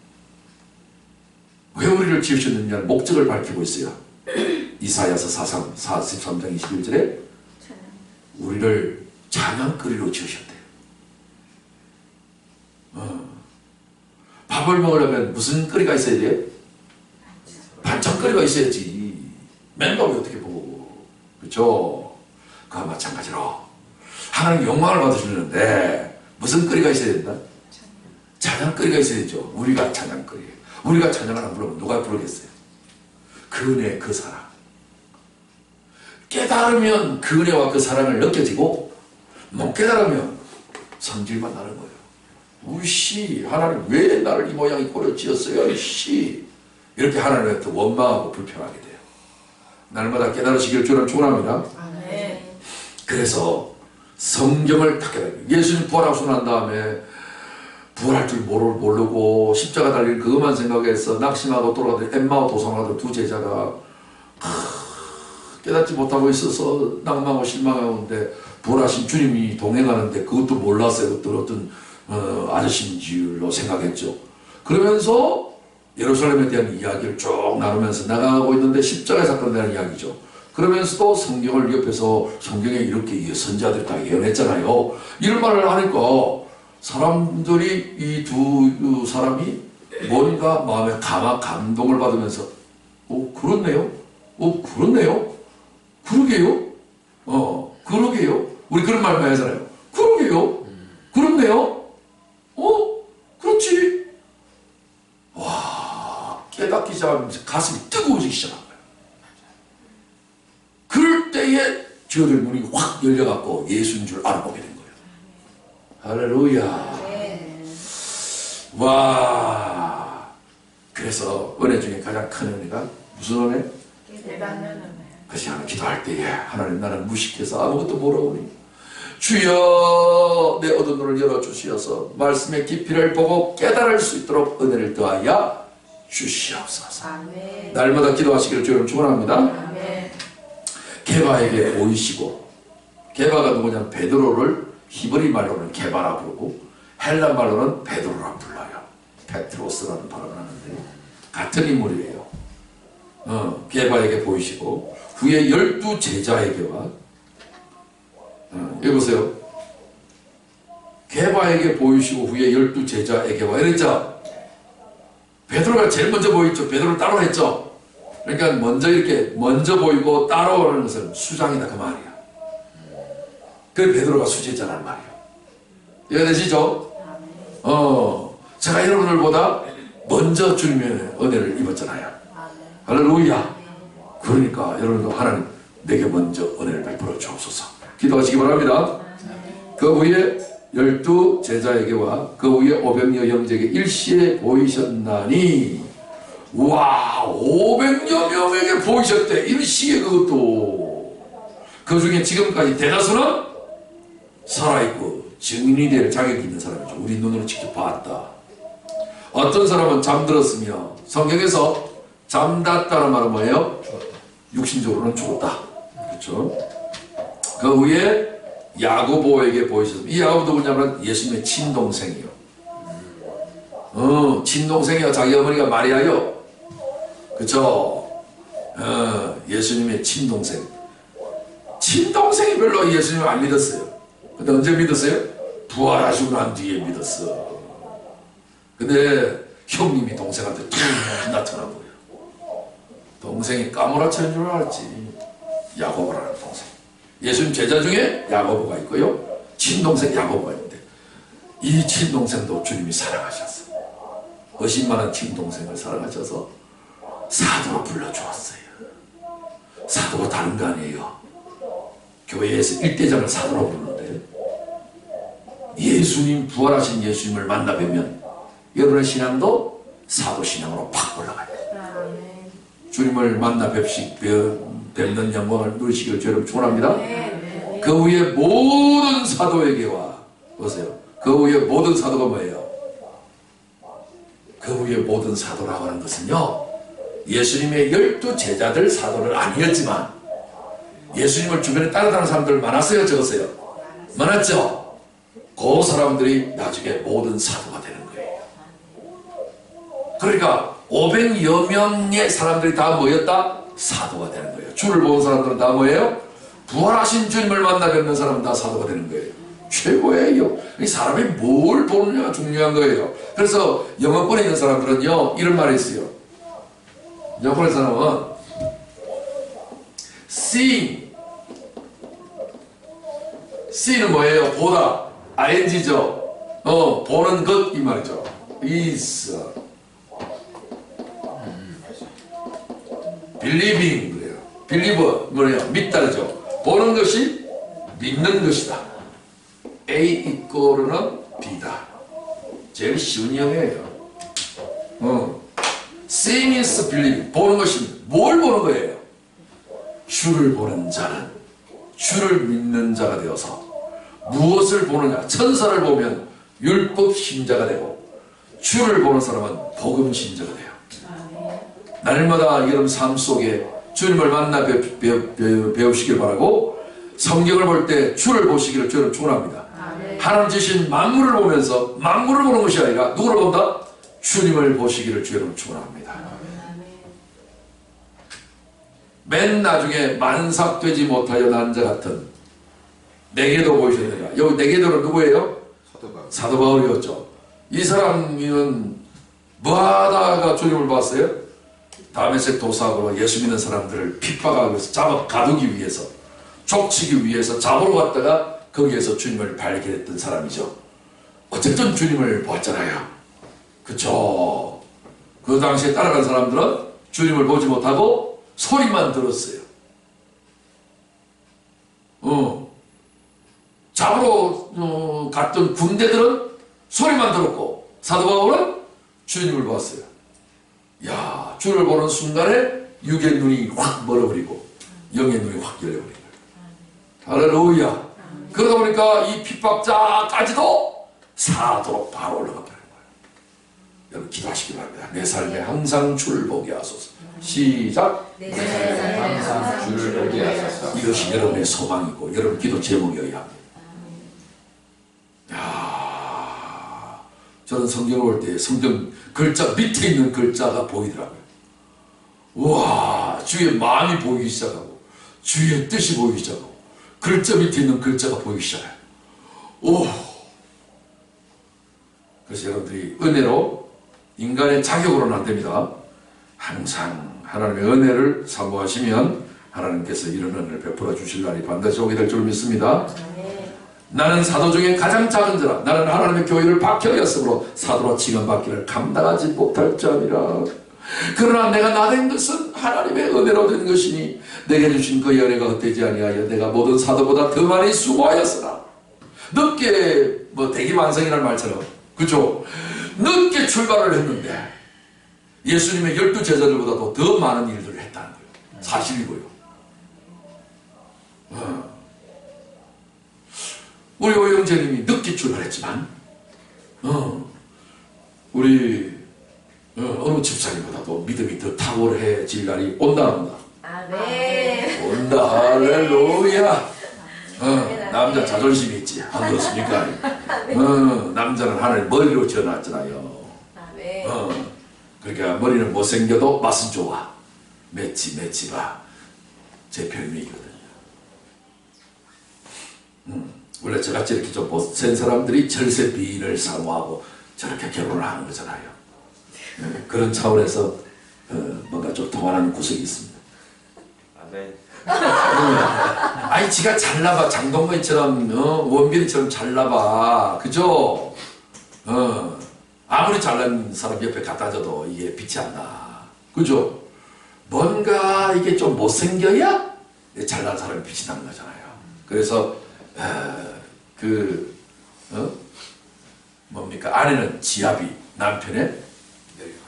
왜 우리를 지으셨느냐는 목적을 밝히고 있어요. 이사야서 43장 21절에 우리를 찬양거리로 지으셨대요. 밥을 먹으려면 무슨 거리가 있어야 돼요? 반찬거리가 있어야지. 맨밥이 어떻게 먹어? 그렇죠? 그와 마찬가지로 하나님 영광을 받으시는데 무슨 거리가 있어야 된다? 찬양거리가 있어야 되죠. 우리가 찬양거리예요. 우리가 찬양을 안 부르면 누가 부르겠어요? 그 은혜, 그 사랑. 깨달으면 그 은혜와 그 사랑을 느껴지고, 못 깨달으면 성질만 나는 거예요. 우씨, 하나님 왜 나를 이 모양 이 꼴을 지었어요? 이씨. 이렇게 하나님한테 원망하고 불평하게 돼요. 날마다 깨달으시기를 주님 축원합니다. 그래서 성경을 다 깨달아요. 예수님 부활하고 난 다음에 부활할 줄 모르고 십자가 달릴 그것만 생각해서 낙심하고 돌아가던 엠마오 도상하던 두 제자가 깨닫지 못하고 있어서 낭망하고 실망하는데 부활하신 주님이 동행하는데 그것도 몰랐어요. 어떤 아저씨인 줄로 생각했죠. 그러면서 예루살렘에 대한 이야기를 쭉 나누면서 나가고 있는데 십자가 사건에 대한 이야기죠. 그러면서도 성경을 옆에서 성경에 이렇게 선지자들이 다 예언했잖아요. 이런 말을 하니까 사람들이 이 두 사람이 뭔가 마음에 감동을 받으면서 그렇네요. 그렇네요. 그러게요. 그러게요. 우리 그런 말 많이 하잖아요. 그러게요. 그렇네요. 그렇지. 와, 깨닫기 시작하면서 가슴이 뜨거워지기 시작한 거예요. 그럴 때에 저들 문이 확 열려갖고 예수인 줄 알아보게 된 거예요. 할렐루야. 와. 그래서 은혜 중에 가장 큰 은혜가 무슨 은혜? 그것이 하나 기도할 때에 하나님 나는 무식해서 아무것도 모르오니 주여 내 어두운 눈을 열어주시어서 말씀의 깊이를 보고 깨달을 수 있도록 은혜를 더하여 주시옵소서. 아멘. 날마다 기도하시기를 주님 축원합니다. 아멘. 게바에게 보이시고, 게바가 누구냐면 베드로를 히브리 말로는 게바라 부르고 헬라 말로는 베드로라 불러요. 페트로스라는 발음을 하는데 같은 인물이에요. 게바에게 보이시고 후에 12 제자에게와 여기 보세요. 게바에게 보이시고 후에 12 제자에게와 이랬죠. 베드로가 제일 먼저 보였죠. 베드로를 따라했죠. 그러니까 먼저 보이고 따라오는 것은 수장이다 그 말이야. 그 베드로가 수제자란 말이에요. 이해되시죠? 제가 여러분들보다 먼저 주님의 은혜를 입었잖아요. 할렐루야. 그러니까 여러분도 하나님 내게 먼저 은혜를 베풀어 주옵소서. 기도하시기 바랍니다. 그 후에 12 제자에게와 그 후에 500여 형제에게 일시에 보이셨나니, 와, 500여 명에게 보이셨대. 일시에. 그것도 그 중에 지금까지 대다수는 살아있고 증인이 될 자격이 있는 사람이죠. 우리 눈으로 직접 봤다. 어떤 사람은 잠들었으며, 성경에서 잠잤다는 말은 뭐예요? 육신적으로는 죽었다. 그렇죠? 그 후에 야고보에게 보이셨습니다. 이 야고보 누구냐면 예수님의 친동생이요. 친동생이요. 자기 어머니가 마리아요. 그렇죠? 예수님의 친동생. 친동생이 별로 예수님을 안 믿었어요. 근데 언제 믿었어요? 부활하시고 난 뒤에 믿었어. 근데 형님이 동생한테 툭 나타난 거예요. 동생이 까무라치는 줄 알았지. 야고보라는 동생. 예수님 제자 중에 야고보가 있고요. 친동생 야고보가 있는데 이 친동생도 주님이 사랑하셨어. 의심많은 친동생을 사랑하셔서 사도로 불러주었어요. 사도가 다른 거 아니에요. 교회에서 일대장을 사도로 부르는데 예수님, 부활하신 예수님을 만나 뵈면 여러분의 신앙도 사도 신앙으로 팍 올라가요. 주님을 만나 뵙는 영광을 누리시기를 여러분 축원합니다. 그 후에 모든 사도에게와, 보세요. 그 후에 모든 사도가 뭐예요? 그 후에 모든 사도라고 하는 것은요, 예수님의 12 제자들 사도는 아니었지만 예수님을 주변에 따라다니는 사람들 많았어요, 적었어요? 많았죠? 그 사람들이 나중에 모든 사도가 되는 거예요. 그러니까 500여 명의 사람들이 다 모였다? 사도가 되는 거예요. 주를 본 사람들은 다 뭐예요? 부활하신 주님을 만나 뵙는 사람은 다 사도가 되는 거예요. 최고예요. 이 사람이 뭘 보느냐가 중요한 거예요. 그래서 영어권에 있는 사람들은요, 이런 말이 있어요. 영어권의 사람은 see는 뭐예요? 보다. ing죠. 보는 것 이 말이죠. is believing 그래요. believer 뭐예요? 믿다죠. 보는 것이 믿는 것이다. A 이꼬르는 B다. 제일 쉬운 영어예요. Seeing is believing. 보는 것이 뭘 보는 거예요? 주를 보는 자는 주를 믿는 자가 되어서 무엇을 보느냐? 천사를 보면 율법 신자가 되고 주를 보는 사람은 복음 신자가 돼요. 날마다 여러분 삶 속에 주님을 만나 배우시길 바라고 성경을 볼 때 주를 보시기를 저는 축원합니다. 하나님 주신 만물을 보면서 만물을 보는 것이 아니라 누구를 본다? 주님을 보시기를 주여로 축원합니다. 맨 나중에 만삭되지 못하여 난 자 같은 네게도 보이셨느니라. 여기 네게도는 누구예요? 사도 바울이었죠. 이 사람은 뭐하다가 주님을 봤어요? 다메섹 도사로 예수 믿는 사람들을 핍박하기 위해서 잡아 가두기 위해서 족치기 위해서 잡으러 갔다가 거기에서 주님을 발견했던 사람이죠. 어쨌든 주님을 보았잖아요. 그쵸? 그 당시에 따라간 사람들은 주님을 보지 못하고 소리만 들었어요. 잡으러 갔던 군대들은 소리만 들었고 사도 바울은 주님을 보았어요. 야, 주를 보는 순간에 육의 눈이 확 멀어버리고 영의 눈이 확 열려버린 거예요. 할렐루야. 그러다 보니까 이 핍박자까지도 사도로 바로 올라가 버린 거예요. 여러분 기도하시기 바랍니다. 내 삶에 항상 주를 보게 하소서. 시작. 내 삶에 항상 주를 보게 하소서. 이것이 여러분의 소망이고 여러분 기도 제목이어야 합니다. 야, 저는 성경을 볼 때 성경 글자 밑에 있는 글자가 보이더라고요. 우와, 주의 마음이 보이기 시작하고 주의 뜻이 보이기 시작하고 글자 밑에 있는 글자가 보이기 시작해요. 오. 그래서 여러분들이 은혜로 인간의 자격으로는 안 됩니다. 항상 하나님의 은혜를 사모하시면 하나님께서 이런 은혜를 베풀어 주실 날이 반드시 오게 될 줄 믿습니다. 나는 사도 중에 가장 작은 자라. 나는 하나님의 교회를 박해하였으므로 사도로 지금받기를 감당하지 못할 자니라. 그러나 내가 나된 것은 하나님의 은혜로 된 것이니 내게 주신 그 은혜가 헛되지 아니하여 내가 모든 사도보다 더 많이 수고하였으나 늦게 대기만성이라는 말처럼 그죠? 늦게 출발을 했는데 예수님의 12 제자들보다도 더 많은 일들을 했다는 거예요. 사실이고요. 우리 오영재님이 늦게 출발했지만 우리 어느 집사님보다도 믿음이 더 탁월해질 날이 온다 안 온다? 아멘. 온다. 할렐루야. 남자 자존심이 있지. 안 그렇습니까? 남자는 하나님 머리로 지어놨잖아요. 아멘. 그러니까 머리는 못생겨도 맛은 좋아. 매치봐. 제 별명이거든요. 원래 저같이 이렇게 좀 못센 사람들이 절세비를 사모하고 저렇게 결혼을 하는 거잖아요. 그런 차원에서 뭔가 좀 통하는 구석이 있습니다. 아멘. 아니 지가 잘나봐. 장동건처럼 원빈이처럼 잘나봐. 그죠? 아무리 잘난 사람 옆에 갖다 줘도 이게 빛이 안 나. 그죠? 뭔가 이게 좀 못생겨야 잘난 사람이 빛이 나는 거잖아요. 그래서 뭡니까? 아내는 지압이 남편의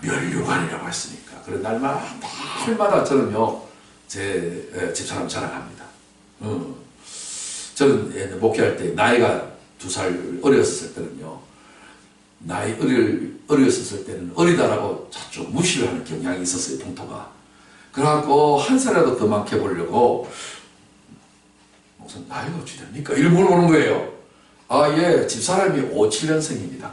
면류관이라고 했으니까. 그런 날마다 저는요, 제 집사람 자랑합니다. 저는 목회할 때 나이가 2살 어렸을 때는요, 어렸을 때는 어리다라고 자꾸 무시를 하는 경향이 있었어요, 풍토가. 그래갖고 한 살이라도 더 많게 보려고, 무슨 나이가 어찌 됩니까? 이렇게 물어보는 거예요. 아, 예, 집사람이 57년생입니다.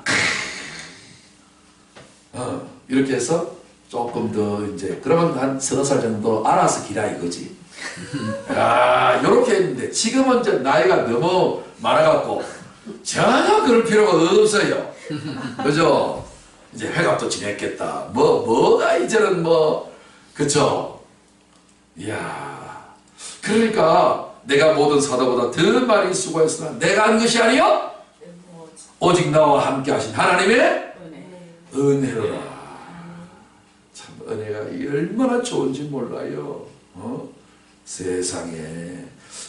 이렇게 해서 조금 더 이제 그러면 한 30살 정도 알아서 기라 이거지. 야, 요렇게 했는데 지금은 이제 나이가 너무 많아갖고 전혀 그럴 필요가 없어요. 그죠? 이제 회갑도 지냈겠다. 뭐가 이제는 그쵸? 이야. 그러니까 내가 모든 사도보다 더 많이 수고했으나 내가 한 것이 아니요 오직 나와 함께 하신 하나님의 은혜로라. 참 은혜가 얼마나 좋은지 몰라요. 세상에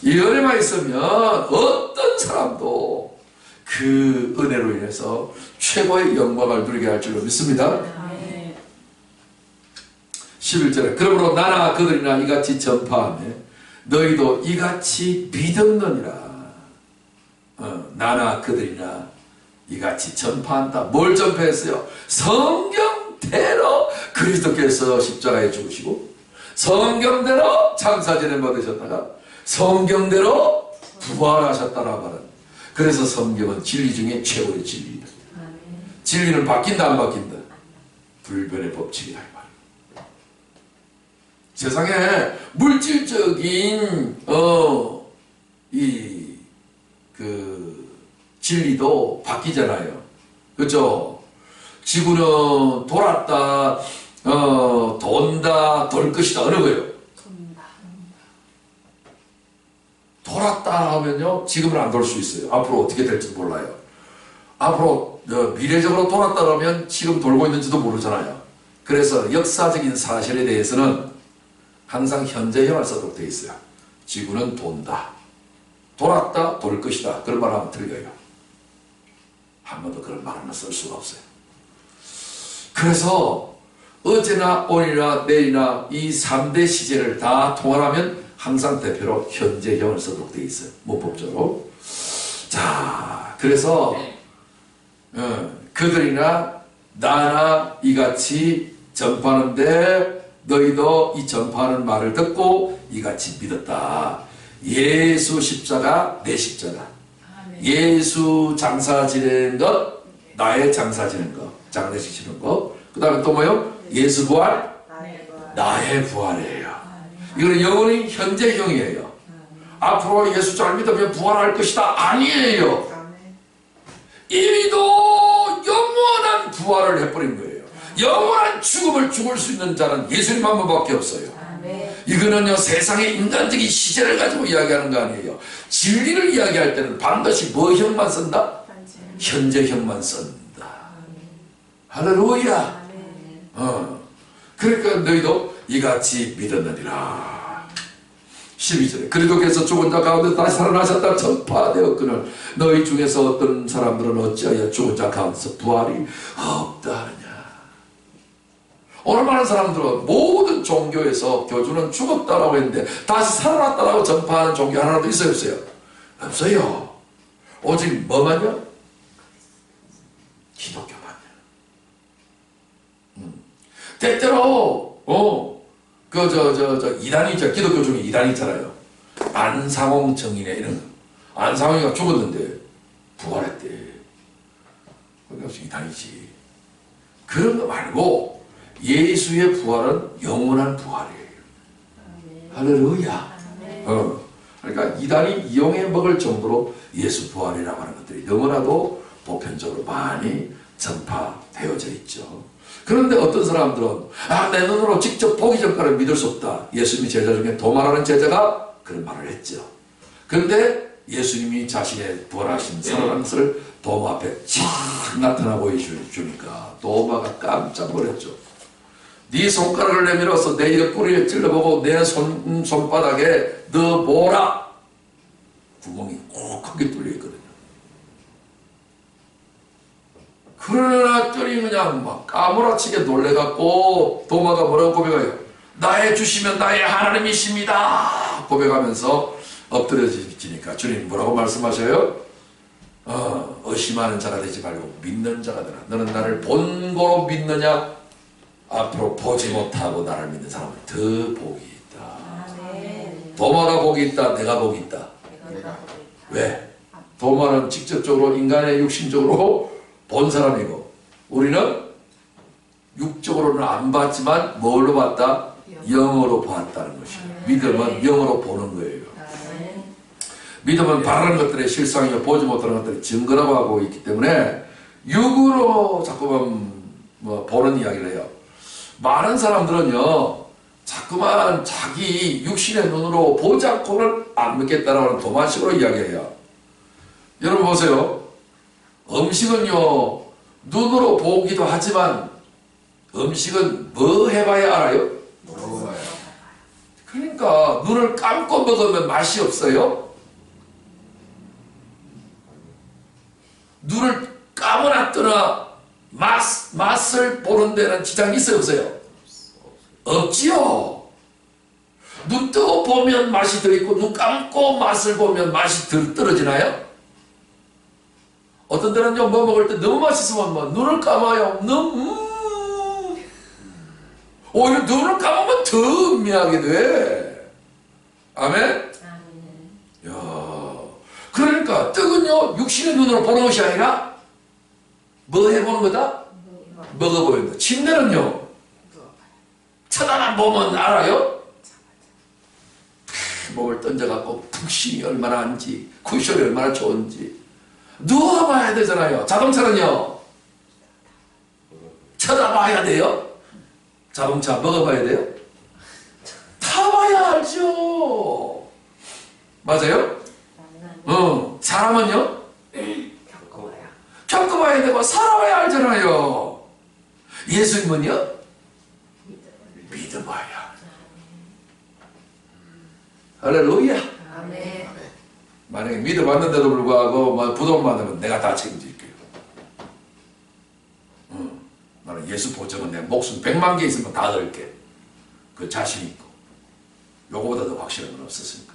이 은혜만 있으면 어떤 사람도 그 은혜로 인해서 최고의 영광을 누리게 할 줄로 믿습니다. 11절에 그러므로 나나 그들이나 이같이 전파하며 너희도 이같이 믿었느니라. 나나 그들이나 이같이 전파한다. 뭘 전파했어요? 성경대로 그리스도께서 십자가에 죽으시고 성경대로 창사전에 받으셨다가 성경대로 부활하셨다라고 하는 그래서 성경은 진리 중에 최고의 진리다. 진리는 바뀐다 안 바뀐다? 불변의 법칙이다 이 말이에요. 세상에 물질적인 진리도 바뀌잖아요. 그렇죠? 지구는 돌았다, 돈다, 돌 것이다 어느 거예요? 돌았다 하면요 지금은 안 돌 수 있어요. 앞으로 어떻게 될지 몰라요. 앞으로 미래적으로 돌았다 그러면 지금 돌고 있는지도 모르잖아요. 그래서 역사적인 사실에 대해서는 항상 현재형을 써도록 되어 있어요. 지구는 돈다, 돌았다, 돌 것이다 그런 말 하면 틀려요. 한 번도 그런 말은 쓸 수가 없어요. 그래서 어제나 오늘이나 내일이나 이 3대 시제를 다 통합하면 항상 대표로 현재형을 쓰도록 되어 있어요. 문법적으로. 자, 그래서 그들이나 나나 이같이 전파하는데 너희도 이 전파하는 말을 듣고 이같이 믿었다. 예수 십자가 내 십자가. 예수 장사 지내는 것, 나의 장사 지내는 것, 장례식 치는 것. 그 다음에 또 뭐요? 예수 부활, 나의 부활이에요. 이거는 영원히 현재형이에요. 앞으로 예수 잘 믿으면 부활할 것이다. 아니에요. 이미도 영원한 부활을 해버린 거예요. 영원한 죽음을 죽을 수 있는 자는 예수님 한 분밖에 없어요. 이거는요 세상의 인간적인 시제를 가지고 이야기하는 거 아니에요. 진리를 이야기할 때는 반드시 뭐형만 쓴다? 현재형만 쓴다. 할렐루야. 그러니까 너희도 이같이 믿었느니라. 12절에 그리스도께서 죽은 자 가운데 다시 살아나셨다 전파되었거늘 너희 중에서 어떤 사람들은 어찌하여 죽은 자 가운데서 부활이 없다 하느냐. 오늘 많은 사람들은 모든 종교에서 교주는 죽었다라고 했는데 다시 살아났다라고 전파하는 종교 하나도 있어요 없어요? 없어요. 오직 뭐만요? 기독교만요. 때때로 이단이 있죠. 기독교 중에 이단이 있잖아요. 안상홍 정인회 이런 거. 안상홍이가 죽었는데 부활했대. 그게 이단이지. 그런 거 말고 예수의 부활은 영원한 부활이에요. 할렐루야. 그러니까 이단이 이용해 먹을 정도로 예수 부활이라고 하는 것들이 너무나도 보편적으로 많이 전파되어져 있죠. 그런데 어떤 사람들은 내 눈으로 직접 보기 전까지 믿을 수 없다. 예수님의 제자 중에 도마라는 제자가 그런 말을 했죠. 그런데 예수님이 자신의 부활하신 살아난 것을 도마 앞에 착 나타나 보여주니까 도마가 깜짝 놀랐죠. 네 손가락을 내밀어서 내 옆구리에 찔러보고 내 손바닥에 넣어보라. 구멍이 꼭 크게 뚫려 있거든요. 그러더니 그냥 막 까무라치게 놀래갖고 도마가 뭐라고 고백해요? 나의 주시면 나의 하나님이십니다. 고백하면서 엎드려지니까 주님 뭐라고 말씀하셔요? 의심하는 자가 되지 말고 믿는 자가 되라. 너는 나를 본고로 믿느냐? 앞으로 보지 못하고 나를 믿는 사람은 더 복이 있다. 도마가 복이 있다. 내가 복이 있다. 왜? 도마는 직접적으로 인간의 육신적으로 본 사람이고 우리는 육적으로는 안 봤지만 뭘로 봤다? 영으로 봤다는 것이에요. 믿음은 영으로 보는 거예요. 믿음은 바라는 것들의 실상이며 보지 못하는 것들의 증거라고 하고 있기 때문에 육으로 자꾸만 보는 이야기를 해요. 많은 사람들은요 자꾸만 자기 육신의 눈으로 보지 않고는 안 믿겠다라고 하는 도마식으로 이야기해요. 여러분 보세요. 음식은요 눈으로 보기도 하지만 음식은 뭐 해봐야 알아요? 그러니까 눈을 감고 먹으면 맛이 없어요. 눈을 감으나 뜨나 맛을 보는 데는 지장이 있어요 없어요? 없지요. 눈 뜨고 보면 맛이 더 있고 눈 감고 맛을 보면 맛이 덜 떨어지나요? 어떤 데는요 뭐 먹을 때 너무 맛있으면 뭐 눈을 감아요. 오히려 눈을 감으면 더 음미하게 돼. 아멘? 야, 그러니까 떡은요 육신의 눈으로 보는 것이 아니라 뭐 해보는 거다? 먹어보는 거. 침대는요 쳐다만 보면 알아요? 몸을 던져갖고 푹신이 얼마나 한지 쿠션이 얼마나 좋은지 누워봐야 되잖아요. 자동차는요 쳐다봐야 돼요? 자동차 먹어봐야 돼요? 타봐야 알죠. 맞아요? 사람은요? 겪어봐야 되고 살아봐야 알잖아요. 예수님은요? 믿어봐야. 할렐루야. 아멘. 만약에 믿어봤는데도 불구하고 뭐 부도만 받으면 내가 다 책임질게요. 나는 예수 보증은 내 목숨 100만 개 있으면 다 넣을게. 그 자신 있고 요거보다 더 확실한 건 없었으니까.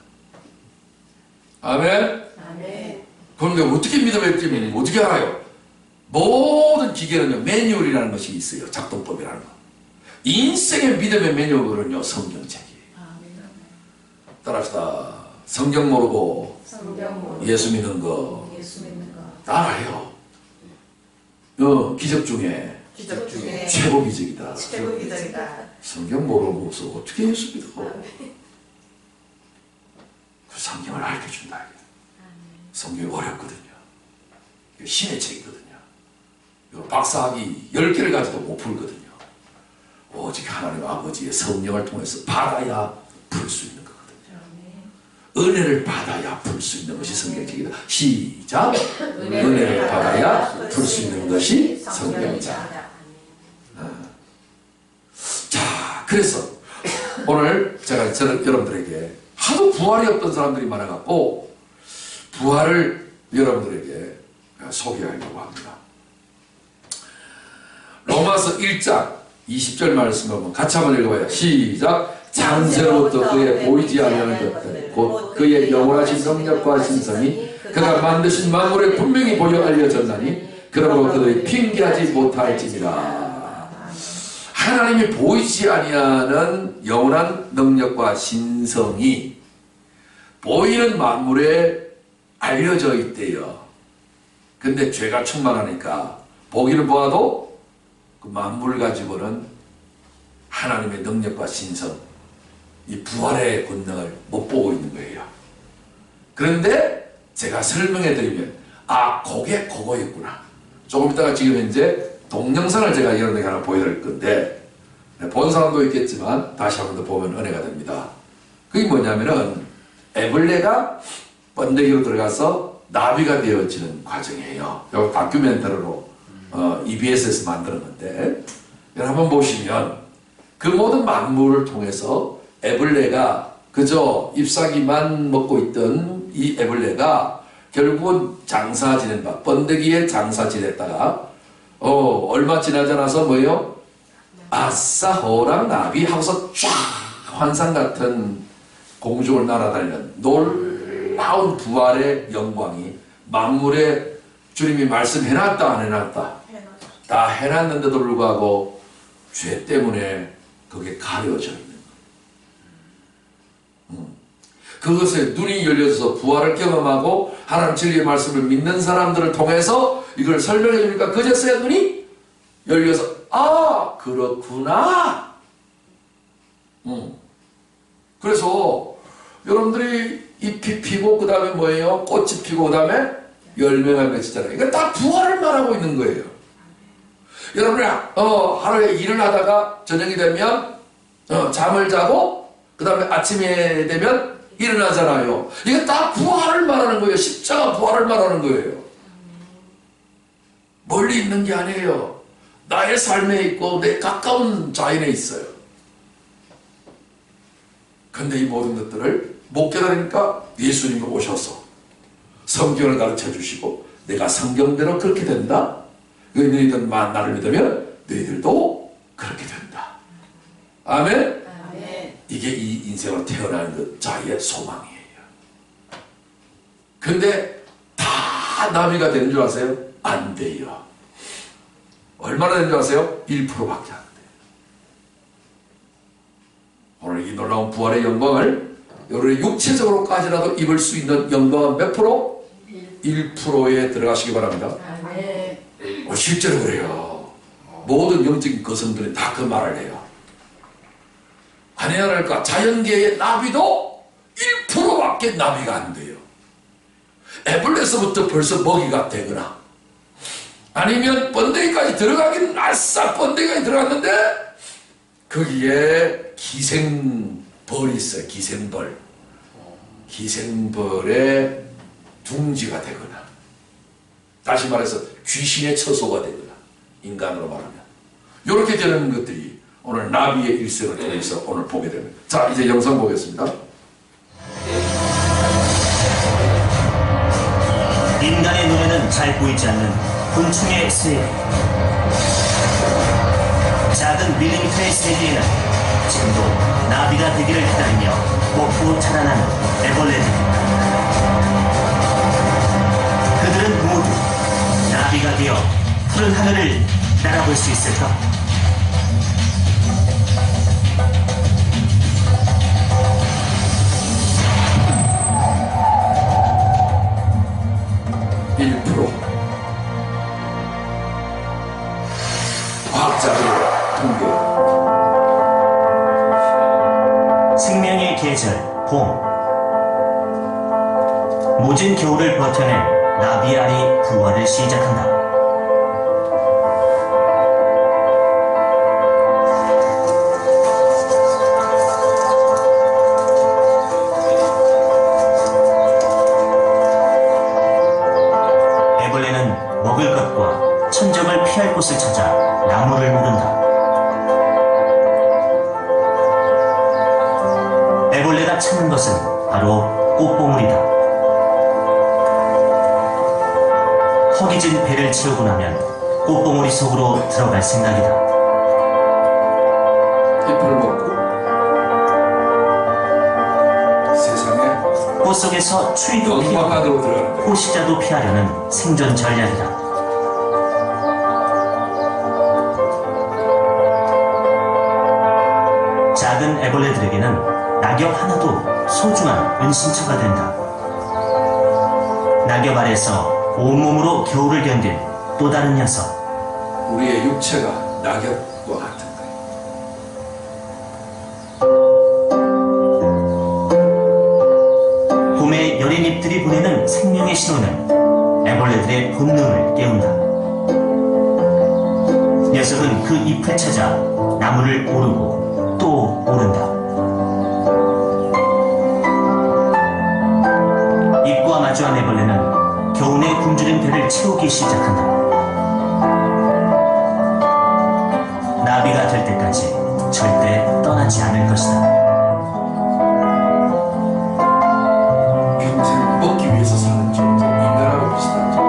아멘. 아멘. 그런데 어떻게 믿어볼지 어떻게 알아요? 모든 기계는요 매뉴얼이라는 것이 있어요. 작동법이라는 거. 인생의 믿음의 매뉴얼은요 성경책이에요. 따라합시다. 성경 모르고 예수 믿는 거 따라해요. 기적 중에 최고 기적이다. 성경 모르고 어떻게 예수 믿어? 그 성경을 알려준다. 성경이 어렵거든요. 신의 책이거든요. 박사학위 10개를 가지도 못 풀거든요. 오직 하나님 아버지의 성령을 통해서 받아야 풀 수 있는 거거든요. 은혜를 받아야 풀 수 있는 것이 성경책이다. 시작! 은혜를 받아야 풀 수 있는 것이 성경이다. 자, 그래서 오늘 저는 여러분들에게 하도 부활이 없던 사람들이 많아갖고 부활을 여러분들에게 소개하려고 합니다. 로마서 1장 20절 말씀을 한번 같이 한번 읽어봐요. 시작! 창세로부터 그의 보이지 아니하는 것들 곧 그의 영원하신 능력과 신성이 그가 만드신 만물에 분명히 보여 알려졌나니 그러므로 그들이 핑계하지 못할지니라. 하나님이 보이지 아니하는 영원한 능력과 신성이 보이는 만물에 알려져 있대요. 근데 죄가 충만하니까 보기는 보아도 그 만물 가지고는 하나님의 능력과 신성, 이 부활의 권능을 못 보고 있는 거예요. 그런데 제가 설명해 드리면 그게 그거였구나. 조금 있다가 지금 현재 동영상을 제가 여러분에게 하나 보여드릴 건데 본 사람도 있겠지만 다시 한 번 더 보면 은혜가 됩니다. 그게 뭐냐면은 애벌레가 번데기로 들어가서 나비가 되어지는 과정이에요. 이거 다큐멘터리로 EBS에서 만들었는데 여러분 한번 보시면 그 모든 만물을 통해서 애벌레가 그저 잎사귀만 먹고 있던 이 애벌레가 결국은 장사 지낸다. 번데기에 장사 지냈다가 얼마 지나지 않아서 뭐예요? 아싸 호랑 나비 하고서 쫙 환상 같은 공중을 날아다니는 놀라운 부활의 영광이 만물에 주님이 말씀해놨다 안 해놨다? 다 해놨는데도 불구하고 죄 때문에 그게 가려져 있는 거예요. 그것에 눈이 열려서 부활을 경험하고 하나님 진리의 말씀을 믿는 사람들을 통해서 이걸 설명해 주니까 그제서야 눈이 열려서 그렇구나. 그래서 여러분들이 잎이 피고 그 다음에 뭐예요? 꽃이 피고 그 다음에 열매가 맺히잖아요. 이거 다 부활을 말하고 있는 거예요. 여러분이 하루에 일을 하다가 저녁이 되면 잠을 자고 그 다음에 아침에 되면 일어나잖아요. 이게 다 부활을 말하는 거예요. 십자가 부활을 말하는 거예요. 멀리 있는 게 아니에요. 나의 삶에 있고 내 가까운 자연에 있어요. 근데 이 모든 것들을 못 깨달으니까 예수님이 오셔서 성경을 가르쳐 주시고 내가 성경대로 그렇게 된다. 너희들만 나를 믿으면 너희들도 그렇게 된다. 아멘? 아멘. 이게 이 인생으로 태어나는 그 자의 소망이에요. 근데 다 나비가 되는 줄 아세요? 안 돼요. 얼마나 되는 줄 아세요? 1%밖에 안 돼요. 오늘 이 놀라운 부활의 영광을 여러분의 육체적으로까지라도 입을 수 있는 영광은 몇 프로? 1%에 들어가시기 바랍니다. 아멘. 실제로 그래요. 모든 영적인 거성들이 다 그 말을 해요. 아니랄까 자연계의 나비도 1%밖에 나비가 안 돼요. 애벌레서부터 벌써 먹이가 되거나 아니면 번데기까지 들어가긴 아싸 번데기까지 들어갔는데 거기에 기생벌이 있어요. 기생벌의 둥지가 되거나 다시 말해서 귀신의 처소가 되거나 인간으로 말하면 이렇게 되는 것들이 오늘 나비의 일생을 통해서 오늘 보게 됩니다. 자, 이제 영상 보겠습니다. 인간의 눈에는 잘 보이지 않는 곤충의 세계. 작은 밀리미터의 세계에는 지금도 나비가 되기를 기다리며 먹고 자라나는 애벌레들입니다. 그들은 모두 나비가 되어 푸른 하늘을 날아볼 수 있을까? 과학자들 통계 생명의 계절 봄. 모진 겨울을 버텨낸 나비알이 부활을 시작한다. 애벌레는 먹을 것과 천적을 피할 곳을 찾아 나무를 오른다. 애벌레가 찾는 것은 바로 꽃봉우리다. 허기진 배를 채우고 나면 꽃봉우리 속으로 들어갈 생각이다. 잎을 먹고 세상에 꽃 속에서 추위도 피하고 연막안으로 들어가는 거예요. 포식자도 피하려는 생존 전략이다. 작은 애벌레들에게는 낙엽 하나도 소중한 은신처가 된다. 낙엽 아래서 온몸으로 겨울을 견딘 또 다른 녀석. 우리의 육체가 낙엽과 같은 거예요. 봄에 여린 잎들이 보내는 생명의 신호는 애벌레들의 본능을 깨운다. 녀석은 그 잎을 찾아 나무를 오르고 또 오른다. 잎과 마주한 애벌레는 겨우내 굶주린 배를 채우기 시작한다. 나비가 될 때까지 절대 떠나지 않을 것이다. 평생 먹기 위해서 사는 존재, 인간하고 비슷하죠.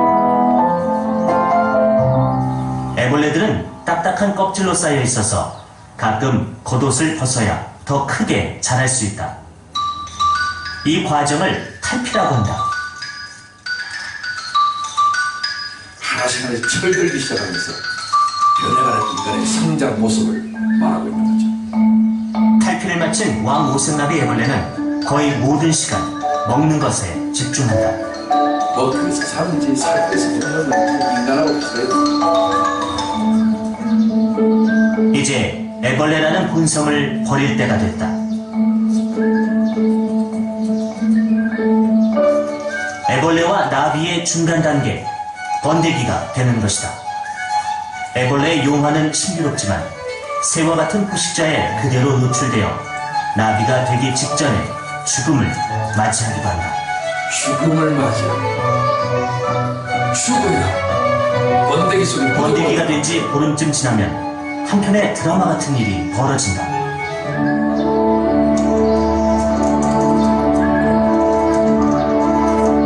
애벌레들은 딱딱한 껍질로 쌓여 있어서 가끔 겉옷을 벗어야 더 크게 자랄 수 있다. 이 과정을 탈피라고 한다. 하나씩 하나씩 철들기 시작하면서 변해가는 인간의 성장 모습을 말하고 있는 거죠. 탈피를 마친 왕 오승나비 애벌레는 거의 모든 시간 먹는 것에 집중한다. 먹기 위해서 사는지 살 위해서 먹는 건지 인간하고 비슷해요. 이제 애벌레라는 본성을 버릴 때가 됐다. 애벌레와 나비의 중간 단계, 번데기가 되는 것이다. 애벌레의 용화는 신비롭지만 새와 같은 포식자에 그대로 노출되어 나비가 되기 직전에 죽음을 맞이하기도 한다. 죽음을 맞이하고 죽어요. 번데기 속에 번데기가 된 지 보름쯤 지나면 한편의 드라마 같은 일이 벌어진다.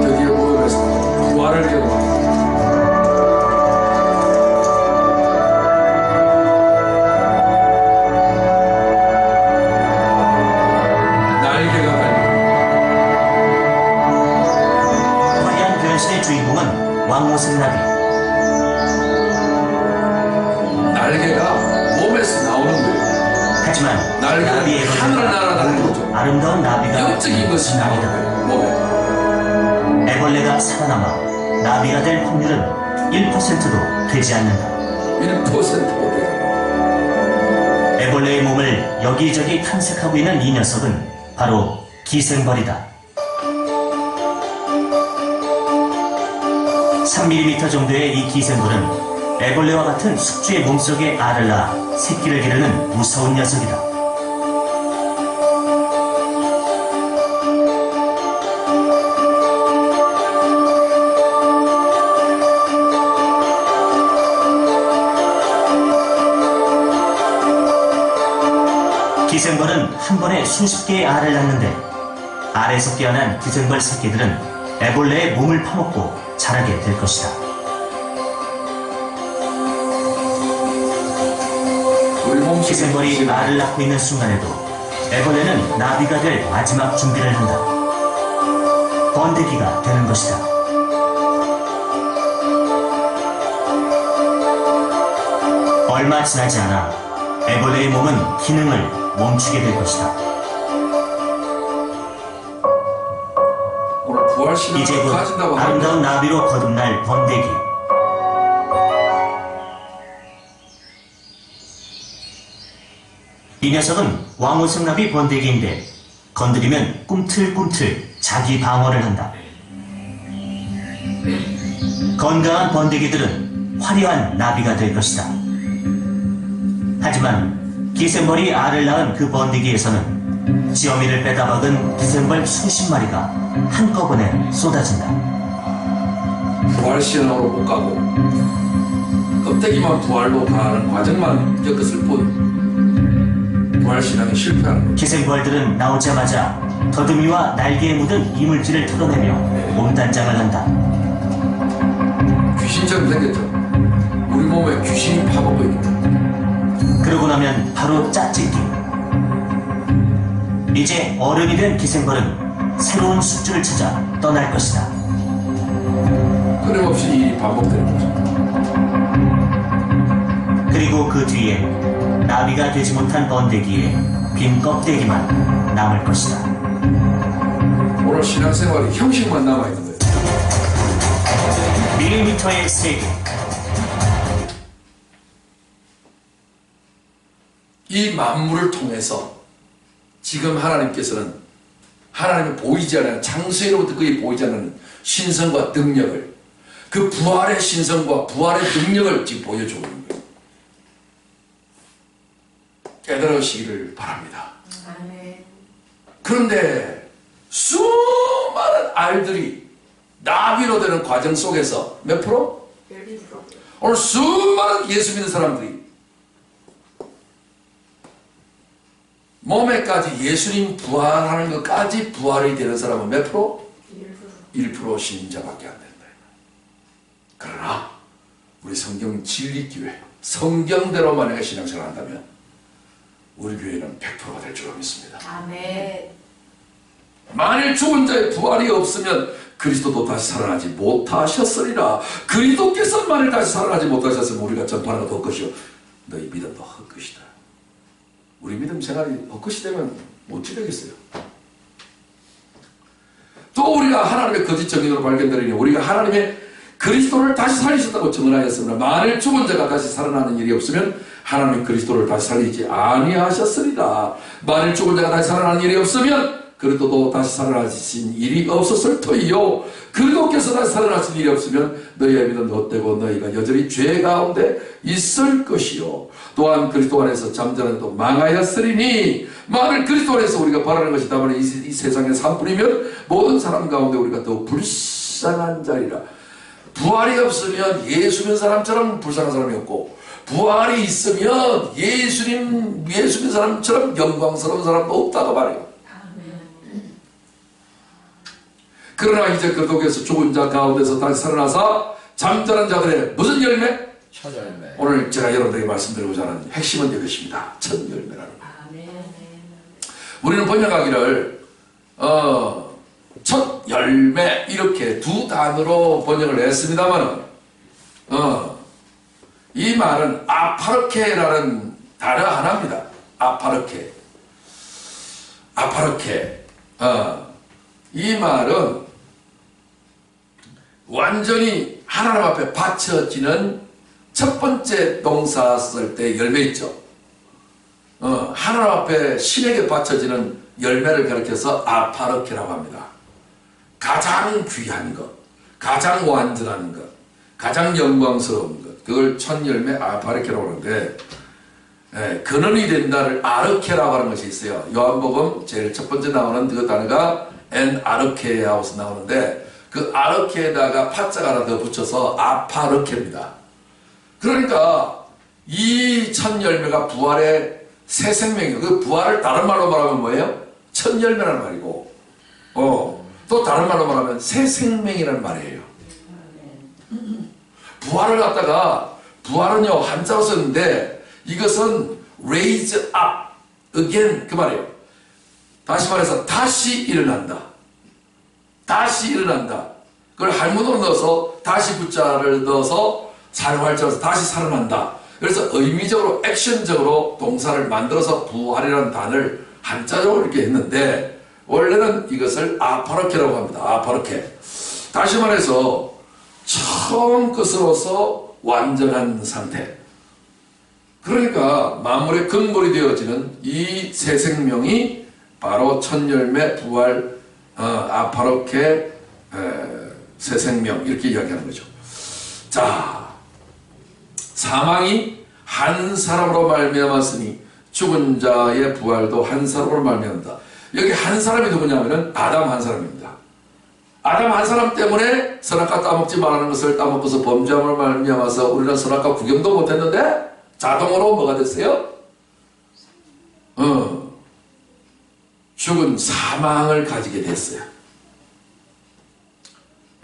드디어 모여서 부활을 경험합니다. 날개가 달린 화려한 변신의 주인공은 왕오승나비. 날개가 몸에서 나오는 거예요. 하지만 날개가 나비의 하늘을 날아다니는 거죠. 아름다운 나비가 영적인 것이 나오는 아니다. 거예요. 몸에. 애벌레가 살아남아 나비가 될 확률은 1%도 되지 않는다. 1%도 되지. 애벌레의 몸을 여기저기 탐색하고 있는 이 녀석은 바로 기생벌이다. 3mm 정도의 이 기생벌은 애벌레와 같은 숙주의 몸속에 알을 낳아 새끼를 기르는 무서운 녀석이다. 기생벌은 한 번에 수십 개의 알을 낳는데 알에서 깨어난 기생벌 새끼들은 애벌레의 몸을 파먹고 자라게 될 것이다. 우리 몸속에 기생벌이 알을 낳고 있는 순간에도 애벌레는 나비가 될 마지막 준비를 한다. 번데기가 되는 것이다. 얼마 지나지 않아 애벌레의 몸은 기능을 멈추게 될 것이다. 오늘 부활신앙을 이제 곧 가진다고 하면 아름다운 나비로 거듭날 번데기. 이 녀석은 왕호성나비 번데기인데 건드리면 꿈틀꿈틀 자기 방어를 한다. 건강한 번데기들은 화려한 나비가 될 것이다. 하지만 기생벌이 알을 낳은 그 번데기에서는 지어미를 빼다 박은 기생벌 수십 마리가 한꺼번에 쏟아진다. 부활신앙으로 못 가고 껍데기만 부활로 가는 과정만 겪었을 뿐 부활신앙이 실패하는 거죠. 기생벌들은 나오자마자 더듬이와 날개에 묻은 이물질을 털어내며 몸단장을 한다. 귀신처럼 생겼죠. 우리 몸에 귀신이 파먹고 있고 그러고 나면 바로 짝짓기. 이제 어른이 된 기생벌은 새로운 숙주를 찾아 떠날 것이다. 끊임없이 이 일이 반복되는 거죠. 그리고 그 뒤에 나비가 되지 못한 번데기에 빈 껍데기만 남을 것이다. 오늘 신앙생활이 형식만 남아있는 거예요. 밀리미터의 세계. 이 만물을 통해서 지금 하나님께서는 하나님의 보이지 않는 창세로부터 그의 보이지 않는 신성과 능력을 그 부활의 신성과 부활의 능력을 지금 보여주고 있는 거예요. 깨달으시기를 바랍니다. 아멘. 그런데 수많은 알들이 나비로 되는 과정 속에서 몇 프로? 12%. 오늘 수많은 예수 믿는 사람들이 몸에까지 예수님 부활하는 것까지 부활이 되는 사람은 몇 프로? 1% 신자밖에 안 된다. 그러나 우리 성경 진리교회 성경대로 만약에 신앙생활을 한다면 우리 교회는 100%가 될 줄 믿습니다. 아멘. 만일 죽은 자의 부활이 없으면 그리스도도 다시 살아나지 못하셨으리라. 그리스도께서 만일 다시 살아나지 못하셨으면 우리가 전파하는 것도 헛것이요 너희 믿음도 헛것이다. 우리 믿음 생활이 헛것이 되면 못 지르겠어요. 또 우리가 하나님의 거짓 증인으로 발견되리니 우리가 하나님의 그리스도를 다시 살리셨다고 증언하였으므로 만일 죽은 자가 다시 살아나는 일이 없으면 하나님 그리스도를 다시 살리지 아니하셨으리라. 만일 죽은 자가 다시 살아나는 일이 없으면 그리스도도 다시 살아나신 일이 없었을 터이요 그리스도께서 다시 살아나신 일이 없으면 너희의 믿음도 헛되고 너희가 여전히 죄 가운데 있을 것이요 또한 그리스도 안에서 잠자는 또 망하였으리니 만일 그리스도 안에서 우리가 바라는 것이 다만 이 세상의 산뿐이면 모든 사람 가운데 우리가 더 불쌍한 자리라. 부활이 없으면 예수 믿는 사람처럼 불쌍한 사람이 없고 부활이 있으면 예수 믿는 사람처럼 영광스러운 사람도 없다고 말해요. 그러나 이제 그리스도께서 죽은 자 가운데서 다시 살아나서 잠자는 자들의 무슨 열매? 첫 열매. 오늘 제가 여러분들에게 말씀드리고자 하는 핵심은 이것입니다. 첫 열매라는 거예요. 아멘. 우리는 번역하기를 첫 열매 이렇게 두 단어로 번역을 했습니다만 이 말은 아파르케라는 단어 하나입니다. 아파르케 이 말은 완전히 하나님 앞에 바쳐지는 첫 번째 동사 쓸 때 열매 있죠. 하나님 앞에 신에게 바쳐지는 열매를 가리켜서 아파르케라고 합니다. 가장 귀한 것, 가장 완전한 것, 가장 영광스러운 것, 그걸 첫 열매 아파르케라고 하는데, 근원이 된다를 아르케라고 하는 것이 있어요. 요한복음 제일 첫 번째 나오는 그 단어가 엔 아르케하고서 나오는데, 그 아르케에다가 파자가 하나 더 붙여서 아파르케입니다. 그러니까 이 첫 열매가 부활의 새 생명이에요. 그 부활을 다른 말로 말하면 뭐예요? 첫 열매라는 말이고, 또 다른 말로 말하면 새 생명이라는 말이에요. 부활을 갖다가, 부활은요 한자로 썼는데 이것은 raise up again 그 말이에요. 다시 말해서 다시 일어난다. 다시 일어난다. 그걸 할문으로 넣어서 다시 부자를 넣어서 살활자로서 다시 살아난다. 그래서 의미적으로 액션적으로 동사를 만들어서 부활이라는 단어를 한자적으로 이렇게 했는데, 원래는 이것을 아파르케라고 합니다. 아파르케. 다시 말해서 처음 것으로서 완전한 상태. 그러니까 만물의 근본이 되어지는 이 새 생명이 바로 첫 열매 부활 아파르케 새 생명 이렇게 이야기하는 거죠. 자, 사망이 한 사람으로 말미암았으니 죽은 자의 부활도 한 사람으로 말미암다. 여기 한 사람이 누구냐면은 아담 한 사람입니다. 아담 한 사람 때문에 선악과 따먹지 말라는 것을 따먹고서 범죄함을 말미암아서 우리는 선악과 구경도 못했는데 자동으로 뭐가 됐어요? 죽은 사망을 가지게 됐어요.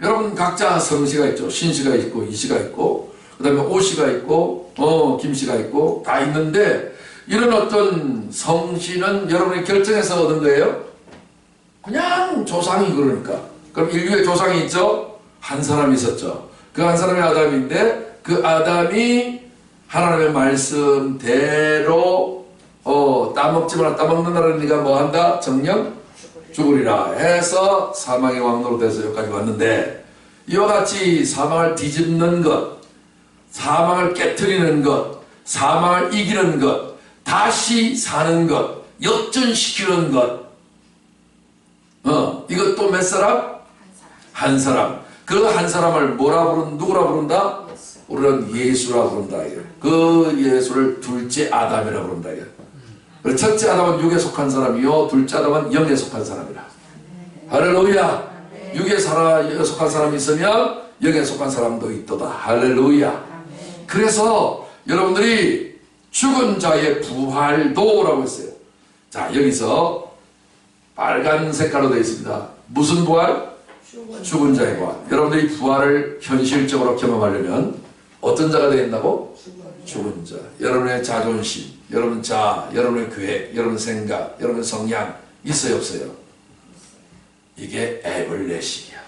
여러분 각자 성씨가 있죠. 신씨가 있고 이씨가 있고 그 다음에 오씨가 있고 김씨가 있고 다 있는데, 이런 어떤 성씨는 여러분이 결정해서 얻은 거예요? 그냥 조상이 그러니까. 그럼 인류의 조상이 있죠? 한 사람이 있었죠. 그 한 사람이 아담인데, 그 아담이 하나님의 말씀대로 따먹지 마라. 따먹는다는 네가 뭐 한다? 정령 죽으리라 해서 사망의 왕노로 돼서 여기까지 왔는데, 이와 같이 사망을 뒤집는 것, 사망을 깨트리는 것, 사망을 이기는 것, 다시 사는 것, 역전시키는 것, 이것도 몇 사람? 한 사람. 그 한 사람을 누구라 부른다? 우리는 예수라 부른다. 그 예수를 둘째 아담이라 부른다. 첫째 아담은 육에 속한 사람이요, 둘째 아담은 영에 속한 사람이라. 할렐루야. 육에 속한 사람이 있으면 영에 속한 사람도 있도다. 할렐루야. 그래서 여러분들이 죽은 자의 부활도라고 했어요. 자, 여기서 빨간 색깔로 되어 있습니다. 무슨 부활? 죽은 자의 부활. 여러분들이 부활을 현실적으로 경험하려면 어떤 자가 되어야 된다고? 죽은 자. 여러분의 자존심, 여러분 여러분의 계획, 여러분 생각, 여러분 성향 있어요 없어요? 이게 에블렛이야.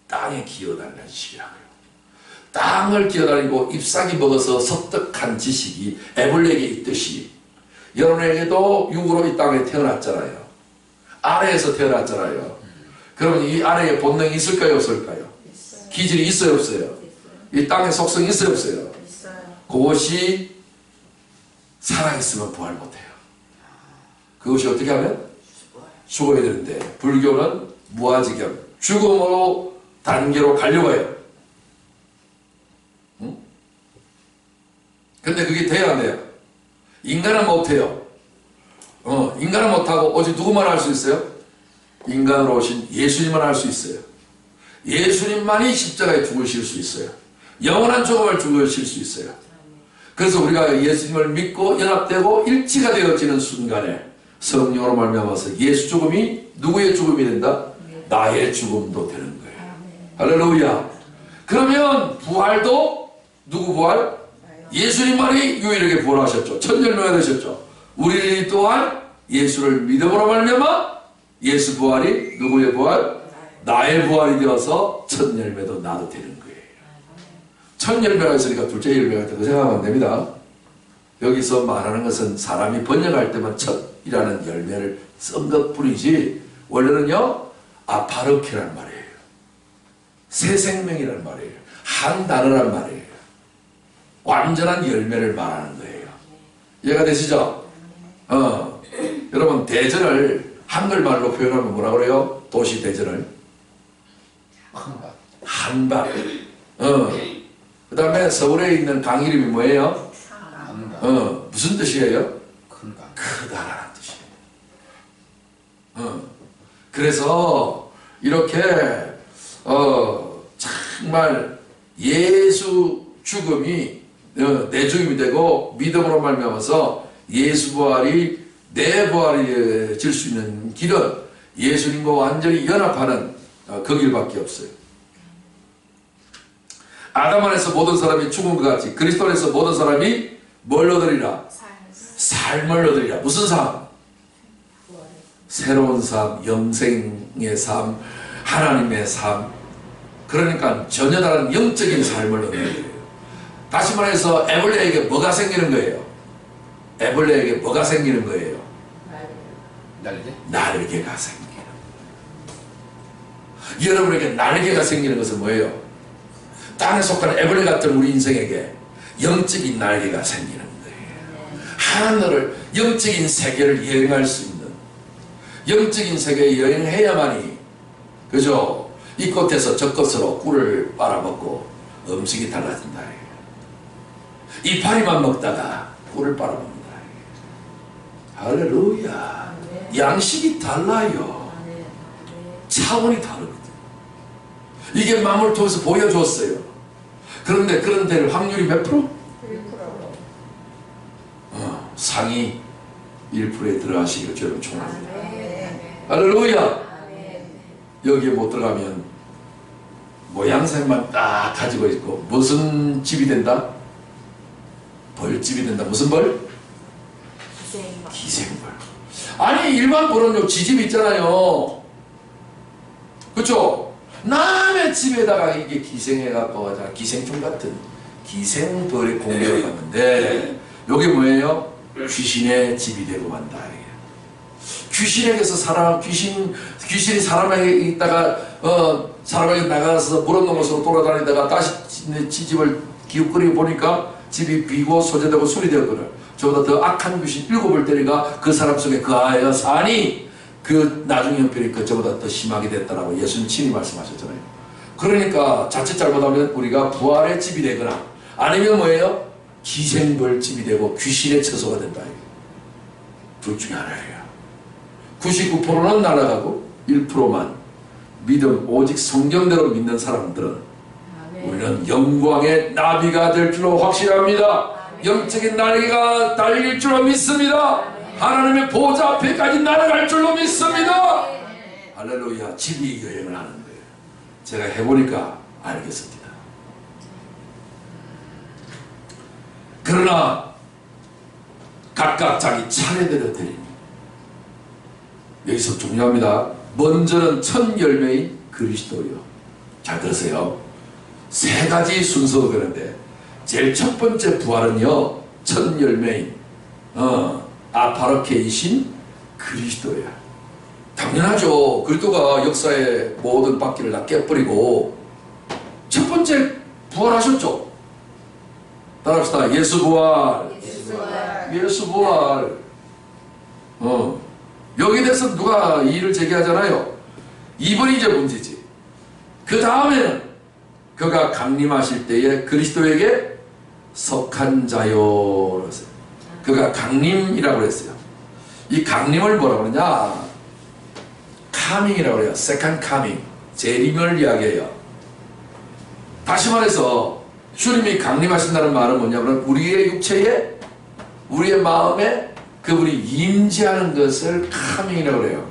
땅에 기어다니는 식이라고요. 땅을 기어다니고 잎사귀 먹어서 섭득한 지식이 에블렛에 있듯이 여러분에게도 육으로 이 땅에 태어났잖아요. 아래에서 태어났잖아요. 그러면 이 아래에 본능이 있을까요 없을까요? 기질이 있어요 없어요? 이 땅의 속성이 있어요 없어요? 그것이 살아있으면 부활 못해요. 그것이 어떻게 하면? 죽어야 되는데, 불교는 무아지경, 죽음으로 단계로 가려고 해요. 근데 그게 돼야 안 돼요? 인간은 못해요. 인간은 못하고 오직 누구만 할 수 있어요? 인간으로 오신 예수님만 할 수 있어요. 예수님만이 십자가에 죽으실 수 있어요. 영원한 죽음을 죽으실 수 있어요. 그래서 우리가 예수님을 믿고 연합되고 일치가 되어지는 순간에 성령으로 말미암아서 예수 죽음이 누구의 죽음이 된다? 나의 죽음도 되는 거예요. 할렐루야. 그러면 부활도 누구 부활? 예수님만이 유일하게 부활하셨죠. 첫 열매가 되셨죠. 우리 또한 예수를 믿음으로 말미암아 예수 부활이 누구의 부활? 나의 부활이 되어서 첫 열매도 나도 되는 거예요. 첫 열매가 있으니까 둘째 열매가 되고 생각하면 안 됩니다. 여기서 말하는 것은 사람이 번역할 때만 첫이라는 열매를 쓴 것뿐이지 원래는요 아파르케란 말이에요. 새 생명이라는 말이에요. 한 단어란 말이에요. 완전한 열매를 말하는 거예요. 이해가 되시죠? 여러분 대전을 한글말로 표현하면 뭐라 그래요? 도시 대전을 한밭. 그 다음에 서울에 있는 강 이름이 뭐예요? 무슨 뜻이에요? 크다라는 뜻이에요. 그래서 이렇게 정말 예수 죽음이 내 죽음이 되고 믿음으로 말미암아서 예수 부활이 내 부활이 질 수 있는 길은 예수님과 완전히 연합하는 그 길밖에 없어요. 아담 안에서 모든 사람이 죽은 것 같이 그리스도 안에서 모든 사람이 뭘 얻으리라? 삶을 얻으리라. 무슨 삶? 새로운 삶, 영생의 삶, 하나님의 삶. 그러니까 전혀 다른 영적인 삶을 얻는 거예요. 다시 말해서 에볼레에게 뭐가 생기는 거예요? 에볼레에게 뭐가 생기는 거예요? 날개가 생기는 거예요. 여러분에게 날개가 생기는 것은 뭐예요? 땅에 속한 에볼레 같은 우리 인생에게 영적인 날개가 생기는 거예요. 하늘을, 영적인 세계를 여행할 수 있는, 영적인 세계에 여행해야만이, 그죠? 이 끝에서 저 끝으로 꿀을 빨아먹고 음식이 달라진다. 이파리만 먹다가 꿀을 빨아먹는다. 할렐루야. 양식이 달라요. 차원이 다르거든. 이게 마음을 통해서 보여줬어요. 그런데 그런 될 확률이 몇 프로? 1%. 상위 1%에 들어가시기를 저는 축원합니다. 할렐루야. 여기에 못 들어가면 모양새만 딱 가지고 있고 무슨 집이 된다? 벌집이 된다. 무슨 벌? 기생벌. 아니 일반 벌은요 지집 있잖아요. 그쵸? 남의 집에다가 이게 기생해갖고 하잖아. 기생충 같은 기생벌의 공격을 받는데 요게 뭐예요? 귀신의 집이 되고 만다. 귀신에게서 귀신이 사람에게 있다가 사람에게 나가서 무릎 넘어서 돌아다니다가 다시 집을 기웃거리고 보니까 집이 비고 소재되고 술이 되었거든. 저보다 더 악한 귀신 7을 때리가 그 사람 속에 그 아이가 사니 그 나중 형편이 그저보다 더 심하게 됐다라고 예수님 친히 말씀하셨잖아요. 그러니까 자칫 잘못하면 우리가 부활의 집이 되거나 아니면 뭐예요? 기생벌집이 되고 귀신의 처소가 된다. 둘 중에 하나예요. 99%는 날아가고 1%만 믿음 오직 성경대로 믿는 사람들은 우리는 영광의 나비가 될 줄로 확실합니다. 영적인 날개가 달릴 줄로 믿습니다. 하나님의 보좌 앞에까지 날아갈 줄로 믿습니다. 할렐루야. 집이 여행을 하는 거예요. 제가 해보니까 알겠습니다. 그러나 각각 자기 차례대로 드립니다. 여기서 중요합니다. 먼저는 첫 열매인 그리스도요. 잘 들으세요. 세 가지 순서가 되는데 제일 첫 번째 부활은요 첫 열매인 아파르케이신 그리스도야. 당연하죠. 그리스도가 역사의 모든 바퀴를 다 깨버리고 첫 번째 부활하셨죠. 따라합시다. 예수 부활. 예수 부활. 여기에 대해서 누가 이의를 제기하잖아요. 이번이 이제 문제지. 그 다음에는 그가 강림하실 때에 그리스도에게 속한 자요. 그가 강림이라고 했어요. 이 강림을 뭐라고 그러냐? 카밍이라고 그래요. 세컨 카밍. 재림을 이야기해요. 다시 말해서 주님이 강림하신다는 말은 뭐냐면 우리의 육체에 우리의 마음에 그분이 임재하는 것을 카밍이라고 그래요.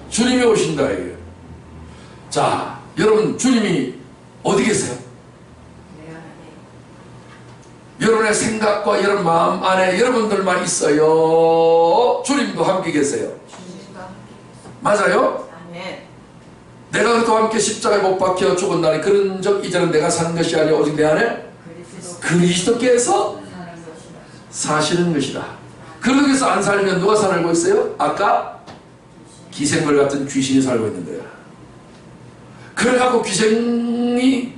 주님이 오신다 이거예요. 자, 여러분 주님이 어디 계세요? 여러분의 생각과 여러분 마음 안에 여러분들만 있어요? 주님도 함께 계세요? 맞아요? 내가 그리스도와 함께 십자가에 못 박혀 죽은 날에 그런 적 이제는 내가 사는 것이 아니라 오직 내 안에 그리스도께서 사시는 것이다. 그러기서 안 살면 누가 살고 있어요? 아까 기생벌 같은 귀신이 살고 있는 거야. 그래갖고 기생물이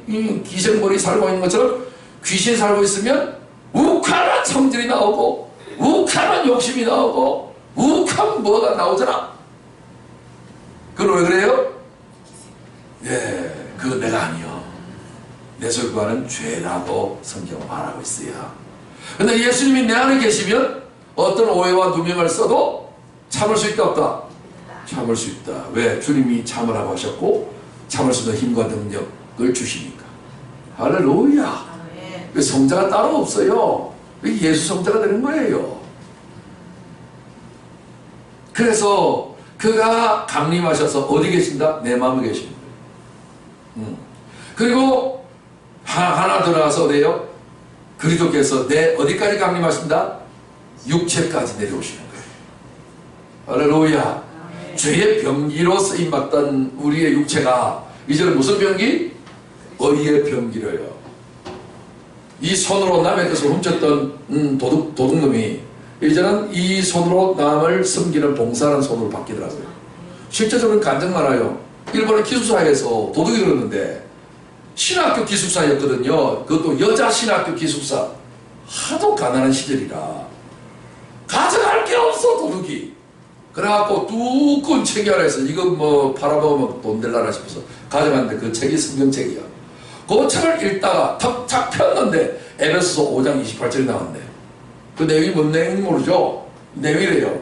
살고 있는 것처럼 귀신이 살고 있으면 욱하는 성질이 나오고 욱하는 욕심이 나오고 욱하면 뭐가 나오잖아. 그건 왜 그래요? 예, 그건 내가 아니요. 내 속에 구하는 죄라고 성경은 말하고 있어요. 근데 예수님이 내 안에 계시면 어떤 오해와 누명을 써도 참을 수 있다 없다? 참을 수 있다. 왜? 주님이 참으라고 하셨고 참을 수 있는 힘과 능력을 주시니까. 할렐루야. 성자가 따로 없어요. 예수 성자가 되는 거예요. 그래서 그가 강림하셔서 어디 계신다? 내 마음에 계신 거예요. 그리고 하나 더 나와서 어디에요? 그리스도께서 내 어디까지 강림하신다? 육체까지 내려오시는 거예요. 할렐루야. 죄의 병기로 쓰임받던 우리의 육체가 이제는 무슨 병기? 의의 병기로요. 이 손으로 남의 것을 훔쳤던 도둑놈이 이제는 이 손으로 남을 섬기는 봉사하는 손으로 바뀌더라고요. 실제적으로 간증 많아요. 일본의 기숙사에서 도둑이 들었는데 신학교 기숙사였거든요. 그것도 여자 신학교 기숙사. 하도 가난한 시절이라 가져갈 게 없어 도둑이. 그래갖고 두꺼운 책이 하나 있어. 이거 뭐 팔아먹으면 돈 될라나 싶어서 가져갔는데 그 책이 성경책이야. 그 책을 읽다가 탁탁 폈는데 에베소서 5장 28절이 나왔네. 그 내용이 뭔 내용인지 모르죠? 내용이래요.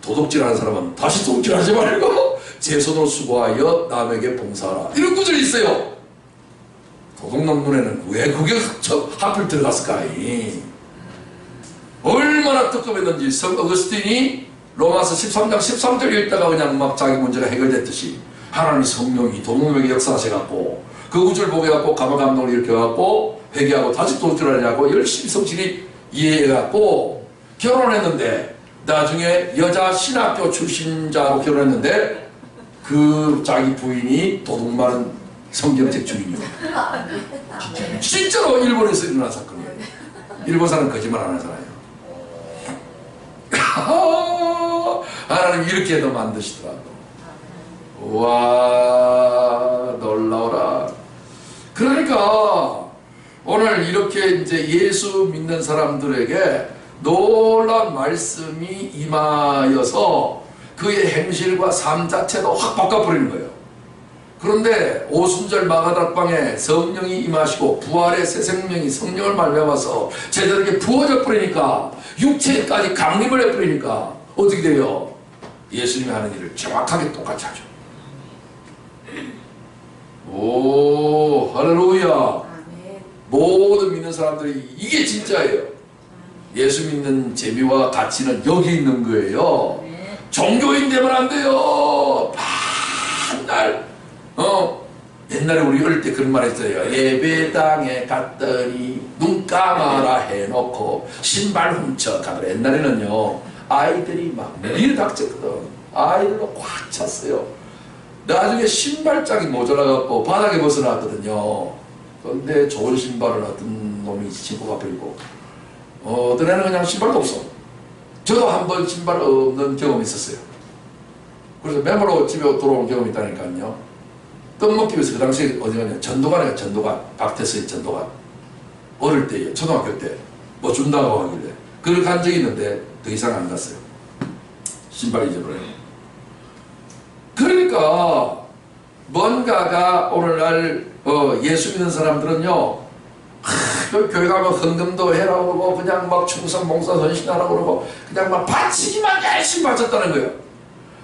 도둑질하는 사람은 다시 도둑질하지 말고 제 손으로 수고하여 남에게 봉사하라. 이런 구절이 있어요. 도둑놈 눈에는 왜 그게 하필 들어갔을까? 얼마나 뜨끔했는지 성 어거스틴이 로마서 13장 13절 읽다가 그냥 막 자기 문제가 해결됐듯이 하나님 성령이 도둑놈에게 역사하셔갖고 그 구절 보게 갖고 가마감독을 일으켜갖고 회개하고 다시 도둑질하려고 열심히 성실히 이해해갖고 결혼했는데 나중에 여자 신학교 출신자로 결혼했는데 그 자기 부인이 도둑 많은 성경책 주인이요. 진짜로 일본에서 일어난 사건이에요. 일본 사람은 거짓말 안 하잖아요. 하나님 이렇게 더 만드시더라고. 와, 놀라워라. 그러니까 오늘 이렇게 이제 예수 믿는 사람들에게 놀라운 말씀이 임하여서 그의 행실과 삶 자체도 확 바꿔버리는 거예요. 그런데 오순절 마가다락방에 성령이 임하시고 부활의 새 생명이 성령을 말미암아서 제자들에게 부어져 버리니까 육체까지 강림을 해버리니까 어떻게 돼요? 예수님이 하는 일을 정확하게 똑같이 하죠. 오, 할렐루야. 모든 믿는 사람들이 이게 진짜예요. 예수 믿는 재미와 가치는 여기 있는 거예요. 종교인 되면 안 돼요. 맨날 옛날에 우리 어릴 때 그런 말 했어요. 예배당에 갔더니 눈 감아라 해놓고 신발 훔쳐가더라. 옛날에는요 아이들이 막 머리를 닥쳤거든. 아이들로 꽉 찼어요. 나중에 신발장이 모자라갖고 바닥에 벗어났거든요. 그런데 좋은 신발을 어떤 놈이 신고 가버리고 어떤 애는 그냥 신발도 없어. 저도 한 번 신발 없는 경험이 있었어요. 그래서 메모로 집에 돌아온 경험이 있다니까요. 떡 먹기 위해서 그 당시에 어디 갔냐? 전도관이야. 전도관. 박태서의 전도관. 어릴 때요. 초등학교 때 뭐 준다고 하길래 그걸 간 적이 있는데 더 이상 안 갔어요. 신발 잊어버려요. 그러니까 뭔가가 오늘날 예수 믿는 사람들은요 교회 가면 헌금도 해라 그러고 그냥 막 충성 봉사 헌신하라고 그러고 그냥 막 바치기만 열심히 바쳤다는 거예요.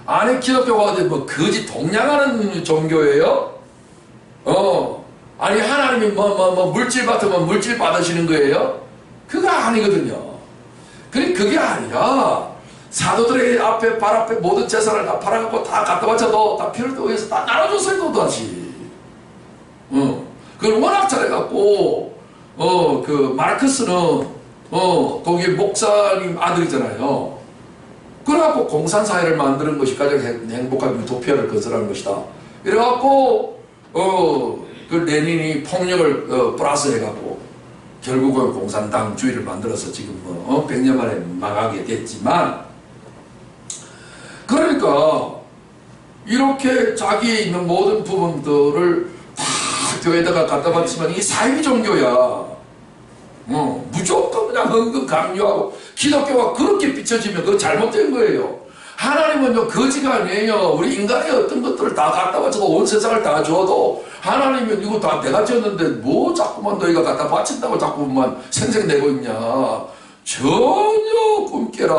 아니 기독교가 어디 뭐 거지 동냥하는 종교예요? 아니 하나님이 뭐 물질 받으면 물질 받으시는 거예요? 그거 아니거든요. 그게 아니라 사도들의 앞에 발 앞에 모든 재산을 다 팔아갖고 다 갖다 바쳐도 다 필요를 위해서 다 나눠줬어요. 또 다시 그걸 워낙 잘해갖고 그 마르크스는 독일 목사님 아들이잖아요. 그래갖고 공산사회를 만드는 것이 가장 행복한 유토피아를 건설하는 것이다. 이래갖고 그 레닌이 폭력을 플러스 해갖고 결국은 공산당주의를 만들어서 지금 100년 만에 망하게 됐지만 그러니까 이렇게 자기에 있는 모든 부분들을 다 교회에다가 갖다 바치면 이게 사이비 종교야. 무조건 그냥 헌금 강요하고 기독교가 그렇게 비춰지면 그거 잘못된 거예요. 하나님은요 거지가 아니에요. 우리 인간의 어떤 것들을 다 갖다 바쳐도 온 세상을 다 줘도 하나님은 이거 다 내가 지었는데 뭐 자꾸만 너희가 갖다 바친다고 자꾸만 생색내고 있냐. 전혀 꿈깨라.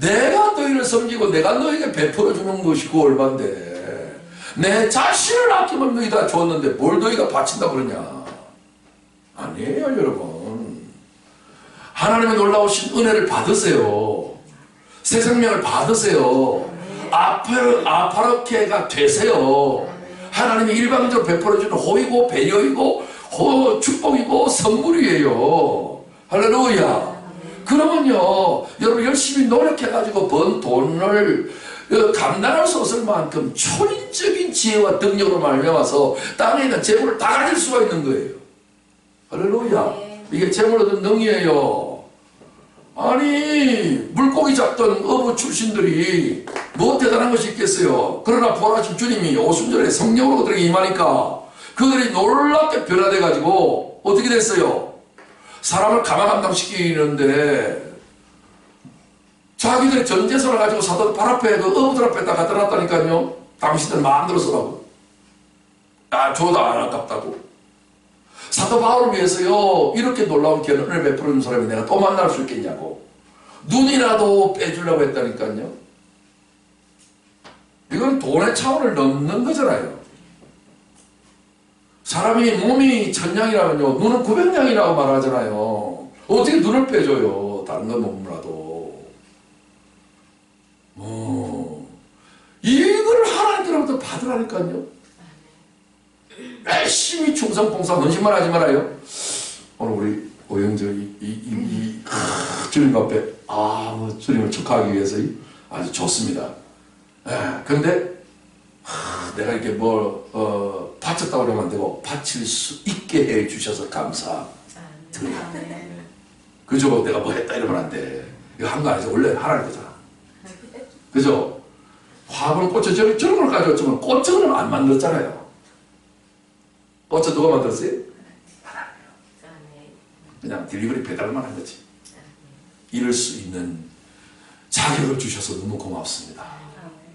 내가 너희를 섬기고 내가 너희에게 베풀어주는 것이 그 얼만데 내 자신을 아끼면 너희 다 줬는데 뭘 너희가 바친다고 그러냐. 아니에요 여러분. 하나님의 놀라우신 은혜를 받으세요. 새 생명을 받으세요. 아파르케가 되세요. 하나님이 일방적으로 베풀어주는 호의고 배려이고 축복이고 선물이에요. 할렐루야. 그러면요 여러분 열심히 노력해가지고 번 돈을 감당할 수 없을 만큼 초인적인 지혜와 능력으로 말미암아서 땅에 있는 재물을 다 가질 수가 있는 거예요. 할렐루야. 이게 재물 얻은 능이에요. 아니 물고기 잡던 어부 출신들이 뭐 대단한 것이 있겠어요. 그러나 부활하신 주님이 오순절에 성령으로 그들에게 임하니까 그들이 놀랍게 변화돼 가지고 어떻게 됐어요? 사람을 가마감당시키는데 자기들의 전재산을 가지고 사도 발 앞에 그 어부들 앞에다 갖다 놨다니까요. 당신들 마음대로 쓰라고. 줘도 안 아깝다고. 사도 바울을 위해서요 이렇게 놀라운 견언을 베풀어준 사람이 내가 또 만날 수 있겠냐고. 눈이라도 빼주려고 했다니까요. 이건 돈의 차원을 넘는 거잖아요. 사람이 몸이 1000양이라면요 눈은 900양이라고 말하잖아요. 어떻게 눈을 빼줘요. 다른 건 못 몰라도. 이걸 하나님께로부터 받으라니까요. 열심히 충성 봉사 헌신만 하지 말아요. 오늘 우리 오영재 주님 앞에 주님을 축하하기 위해서 아주 좋습니다. 그런데 내가 이렇게 뭘 바쳤다고 그러면 안 되고 바칠 수 있게 해 주셔서 감사드려요. 그죠? 내가 뭐 했다 이러면 안 돼. 이거 한 거 아니죠. 원래 하라는 거잖아. 그죠? 화분은 꽃을 저런 걸 가져왔지만 꽃은 안 만들었잖아요. 꽃을 누가 만들었어요? 하나님이요. 그냥 딜리버리 배달만 한 거지. 이럴 수 있는 자격을 주셔서 너무 고맙습니다.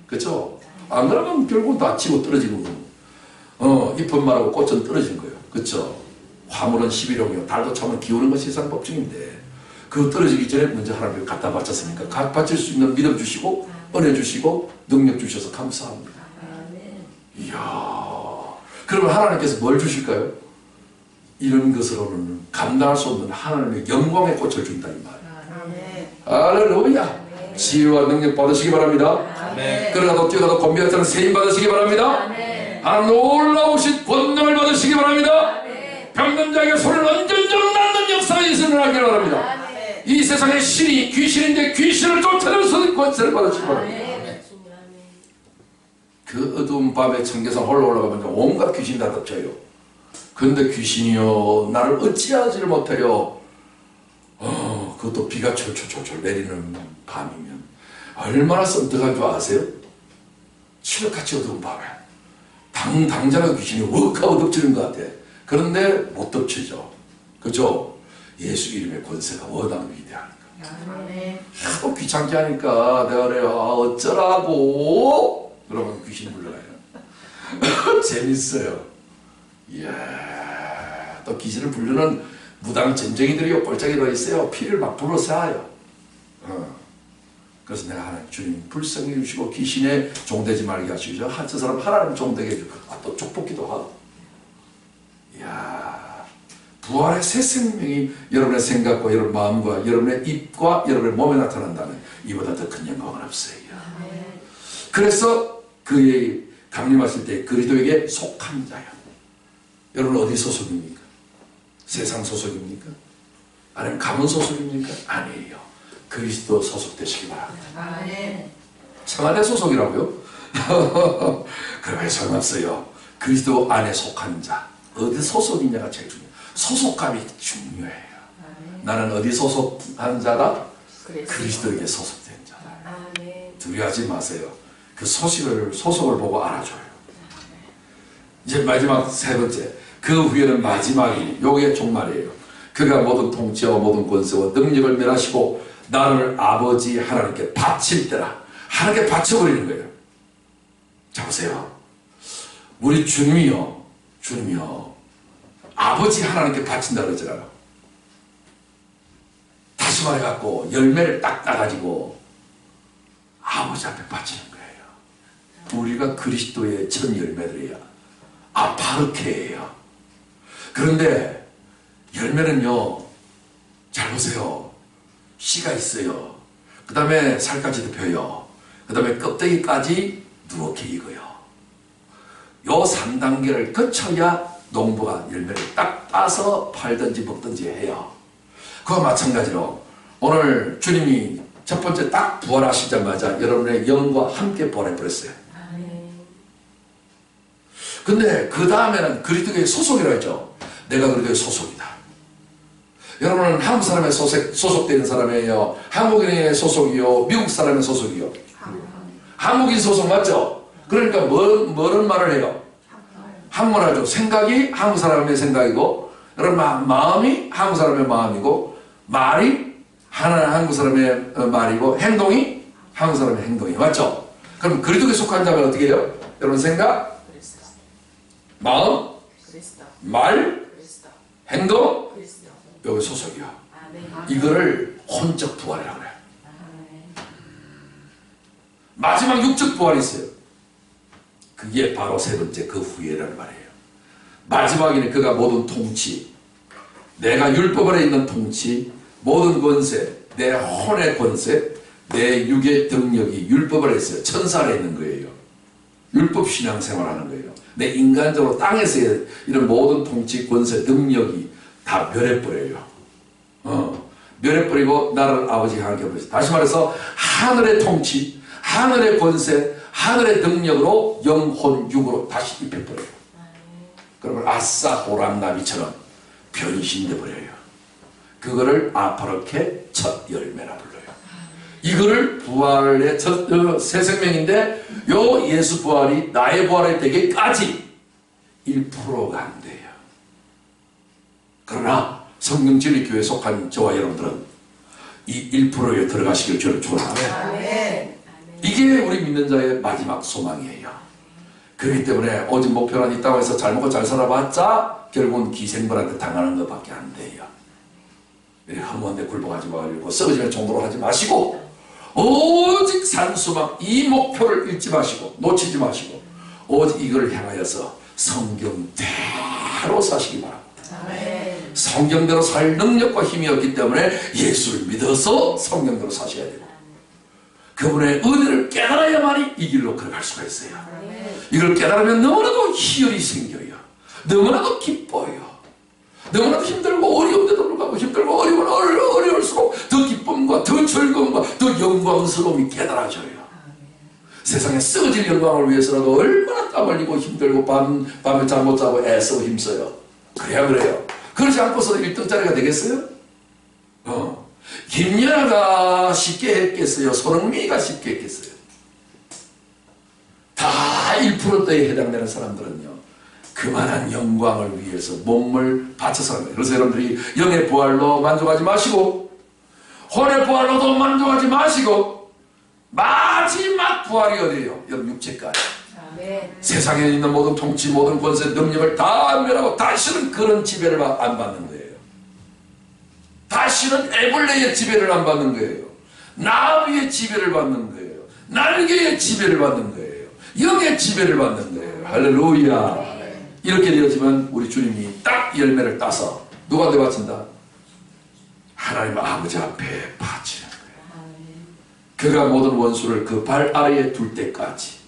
그렇죠? 안 그러면 결국 다치고 떨어지는 거예요. 잎은 마르고 꽃은 떨어진 거예요. 그렇죠? 화물은 11홍이요. 달도 차면 기우는 것이 세상 법칙인데 그 떨어지기 전에 먼저 하나님을 갖다 바쳤으니까 각 바칠 수 있는 믿음 주시고 은혜 주시고 능력 주셔서 감사합니다. 이야. 그러면 하나님께서 뭘 주실까요? 이런 것으로는 감당할 수 없는 하나님의 영광의 꽃을 준다 이 말이에요. 할렐루야. 지혜와 능력 받으시기 바랍니다. 그러나도 뛰어가도 곤비가 타는 세임 받으시기 바랍니다. 하나님 놀라우신 권능을 받으시기 바랍니다. 병든 자에게 손을 언전정 낫는 역사가 일어나기를 바랍니다. 이 세상에 신이 귀신인데 귀신을 쫓아내는 권세를 받으시기 바랍니다. 그 어두운 밤에 청계산 홀로 올라가면 온갖 귀신이 다 덮쳐요. 그런데 귀신이요 나를 어찌하지를 못해요. 그것도 비가 철철철철 내리는 밤이면 얼마나 썸뜩한 줄 아세요? 칠흑같이 어두운 밤에 당장의 귀신이 웍하고 덮치는 것 같아. 그런데 못 덮치죠. 그죠? 예수 이름의 권세가 워낙 위대하니까. 하도 귀찮게 하니까 내가 그래요. 어쩌라고? 그러면 귀신 불러가요. 재밌어요. 이야, 또 귀신을 부르는 무당 점쟁이들이 꼴짝이 더 있어요. 피를 막 불어싸요. 그래서 내가 하나님 주님 불쌍히 주시고 귀신에 종되지 말게 하시죠. 저 사람 하나님 종되게 해주고 또 축복기도 하고. 이야, 부활의 새 생명이 여러분의 생각과 여러분의 마음과 여러분의 입과 여러분의 몸에 나타난다면 이보다 더 큰 영광은 없어요. 그래서 그의 강림하실 때 그리스도에게 속한 자요. 여러분 어디 소속입니까? 세상 소속입니까? 아니면 가문 소속입니까? 아니에요. 그리스도 소속되시기 바랍니다. 청와대 소속이라고요? 그러면 소용없어요. 그리스도 안에 속한 자. 어디 소속이냐가 제일 중요해요. 소속감이 중요해요. 나는 어디 소속한 자다? 그리스도에게 소속된 자다. 두려워하지 마세요. 그 소속을 보고 알아줘요. 이제 마지막 세 번째, 그 후에는 마지막이 요게 종말이에요. 그가 모든 통치와 모든 권세와 능력을 멸하시고 나를 아버지 하나님께 바칠 때라. 하나님께 바쳐버리는 거예요. 자 보세요. 우리 주님이요 아버지 하나님께 바친다 그러잖아요. 다시 말해갖고 열매를 딱 따가지고 아버지 앞에 바치는 거예요. 우리가 그리스도의 첫 열매들이야. 아파르케예요. 그런데 열매는요, 잘 보세요. 씨가 있어요. 그 다음에 살까지도 펴요. 그 다음에 껍데기까지 누렇게 익어요. 요 3단계를 거쳐야 농부가 열매를 딱 따서 팔든지 먹든지 해요. 그와 마찬가지로 오늘 주님이 첫 번째 딱 부활하시자마자 여러분의 영과 함께 부활해버렸어요. 근데 그 다음에는 그리스도의 소속이라고 했죠. 내가 그리스도의 소속이다. 여러분은 한국 사람의 소속되는 사람이에요? 한국인의 소속이요? 미국 사람의 소속이요? 한국인 소속 맞죠? 그러니까 뭐런 말을 해요? 한국말 하죠. 생각이 한국 사람의 생각이고, 여러분 마음이 한국 사람의 마음이고, 말이 한국 사람의 말이고, 행동이 한국 사람의 행동이에요. 맞죠? 그럼 그리스도에 속한 자면 어떻게 해요? 여러분 생각, 마음, 말, 행동, 여기 소속이요. 이거를 혼적 부활이라고 그래요. 마지막 육적 부활이 있어요. 그게 바로 세 번째 그 후에라는 말이에요. 마지막에는 그가 모든 통치, 내가 율법 아래 있는 통치, 모든 권세, 내 혼의 권세, 내 육의 능력이 율법 아래 있어요. 천사 아래 있는 거예요. 율법 신앙 생활하는 거예요. 내 인간적으로 땅에서의 이런 모든 통치, 권세, 능력이 다 멸해버려요. 멸해버리고 나를 아버지 하나님께 버렸어요. 다시 말해서 하늘의 통치, 하늘의 권세, 하늘의 능력으로 영혼, 육으로 다시 입혀버려요. 그러면 아싸 호랑나비처럼 변신돼 버려요. 그거를 아파르케 첫 열매라 불러요. 이거를 부활의 새 생명인데 요 예수 부활이 나의 부활이 되기까지 1%가 안 돼요. 그러나 성경진리교회에 속한 저와 여러분들은 이 1%에 들어가시길 저는 축원합니다. 이게 우리 믿는 자의 마지막 소망이에요. 그렇기 때문에 오직 목표는 이 땅에서 잘 먹고 잘 살아봤자 결국은 기생벌한테 당하는 것밖에 안 돼요. 허무한데 굴복하지 말고 썩어지면 정도로 하지 마시고 오직 산수막 이 목표를 잃지 마시고 놓치지 마시고 오직 이걸 향하여서 성경대로 사시기 바랍니다. 성경대로 살 능력과 힘이 없기 때문에 예수를 믿어서 성경대로 사셔야 되고 그분의 은혜를 깨달아야만이 이 길로 걸어갈 수가 있어요. 이걸 깨달으면 너무나도 희열이 생겨요. 너무나도 기뻐요. 너무나도 힘들고 어려운데도 불구하고 힘들고 어려우면 어려울수록 더 기쁨과 더 즐거움과 더 영광스러움이 깨달아져요. 세상에 썩어질 영광을 위해서라도 얼마나 땀 흘리고 힘들고 밤에 잠 못 자고 애쓰고 힘써요. 그래요. 그러지 않고서 1등짜리가 되겠어요? 김연아가 쉽게 했겠어요? 손흥민이가 쉽게 했겠어요? 다 1%대에 해당되는 사람들은요 그만한 영광을 위해서 몸을 바쳐서 합니다. 그래서 여러분들이 영의 부활로 만족하지 마시고 혼의 부활로도 만족하지 마시고 마지막 부활이 어디예요? 여러분 육체까지 세상에 있는 모든 통치 모든 권세 능력을 다 멸하고 다시는 그런 지배를 안 받는 거예요. 다시는 애벌레의 지배를 안 받는 거예요. 나비의 지배를 받는 거예요. 날개의 지배를 받는 거예요. 영의 지배를 받는 거예요. 할렐루야. 이렇게 되었지만 우리 주님이 딱 열매를 따서 누구한테 바친다? 하나님 아버지 앞에 바치는 거예요. 그가 모든 원수를 그 발 아래에 둘 때까지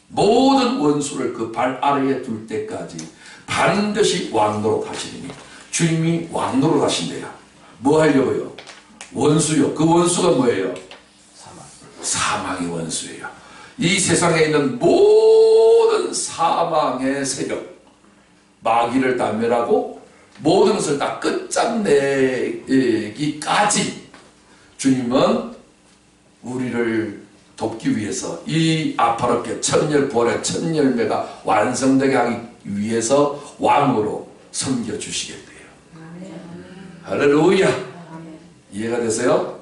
모든 원수를 그 발 아래에 둘 때까지 반드시 왕노릇 하시리니 주님이 왕노릇 하신대요. 뭐 하려고요? 원수요. 그 원수가 뭐예요? 사망의 원수예요. 이 세상에 있는 모든 사망의 세력 마귀를 다 멸하고 모든 것을 다 끝장내기까지 주님은 우리를 돕기 얻기 위해서 이 아파롭게 천열 부활의 첫 열매가 완성되게 하기 위해서 왕으로 섬겨주시겠대요. 할렐루야. 이해가 되세요?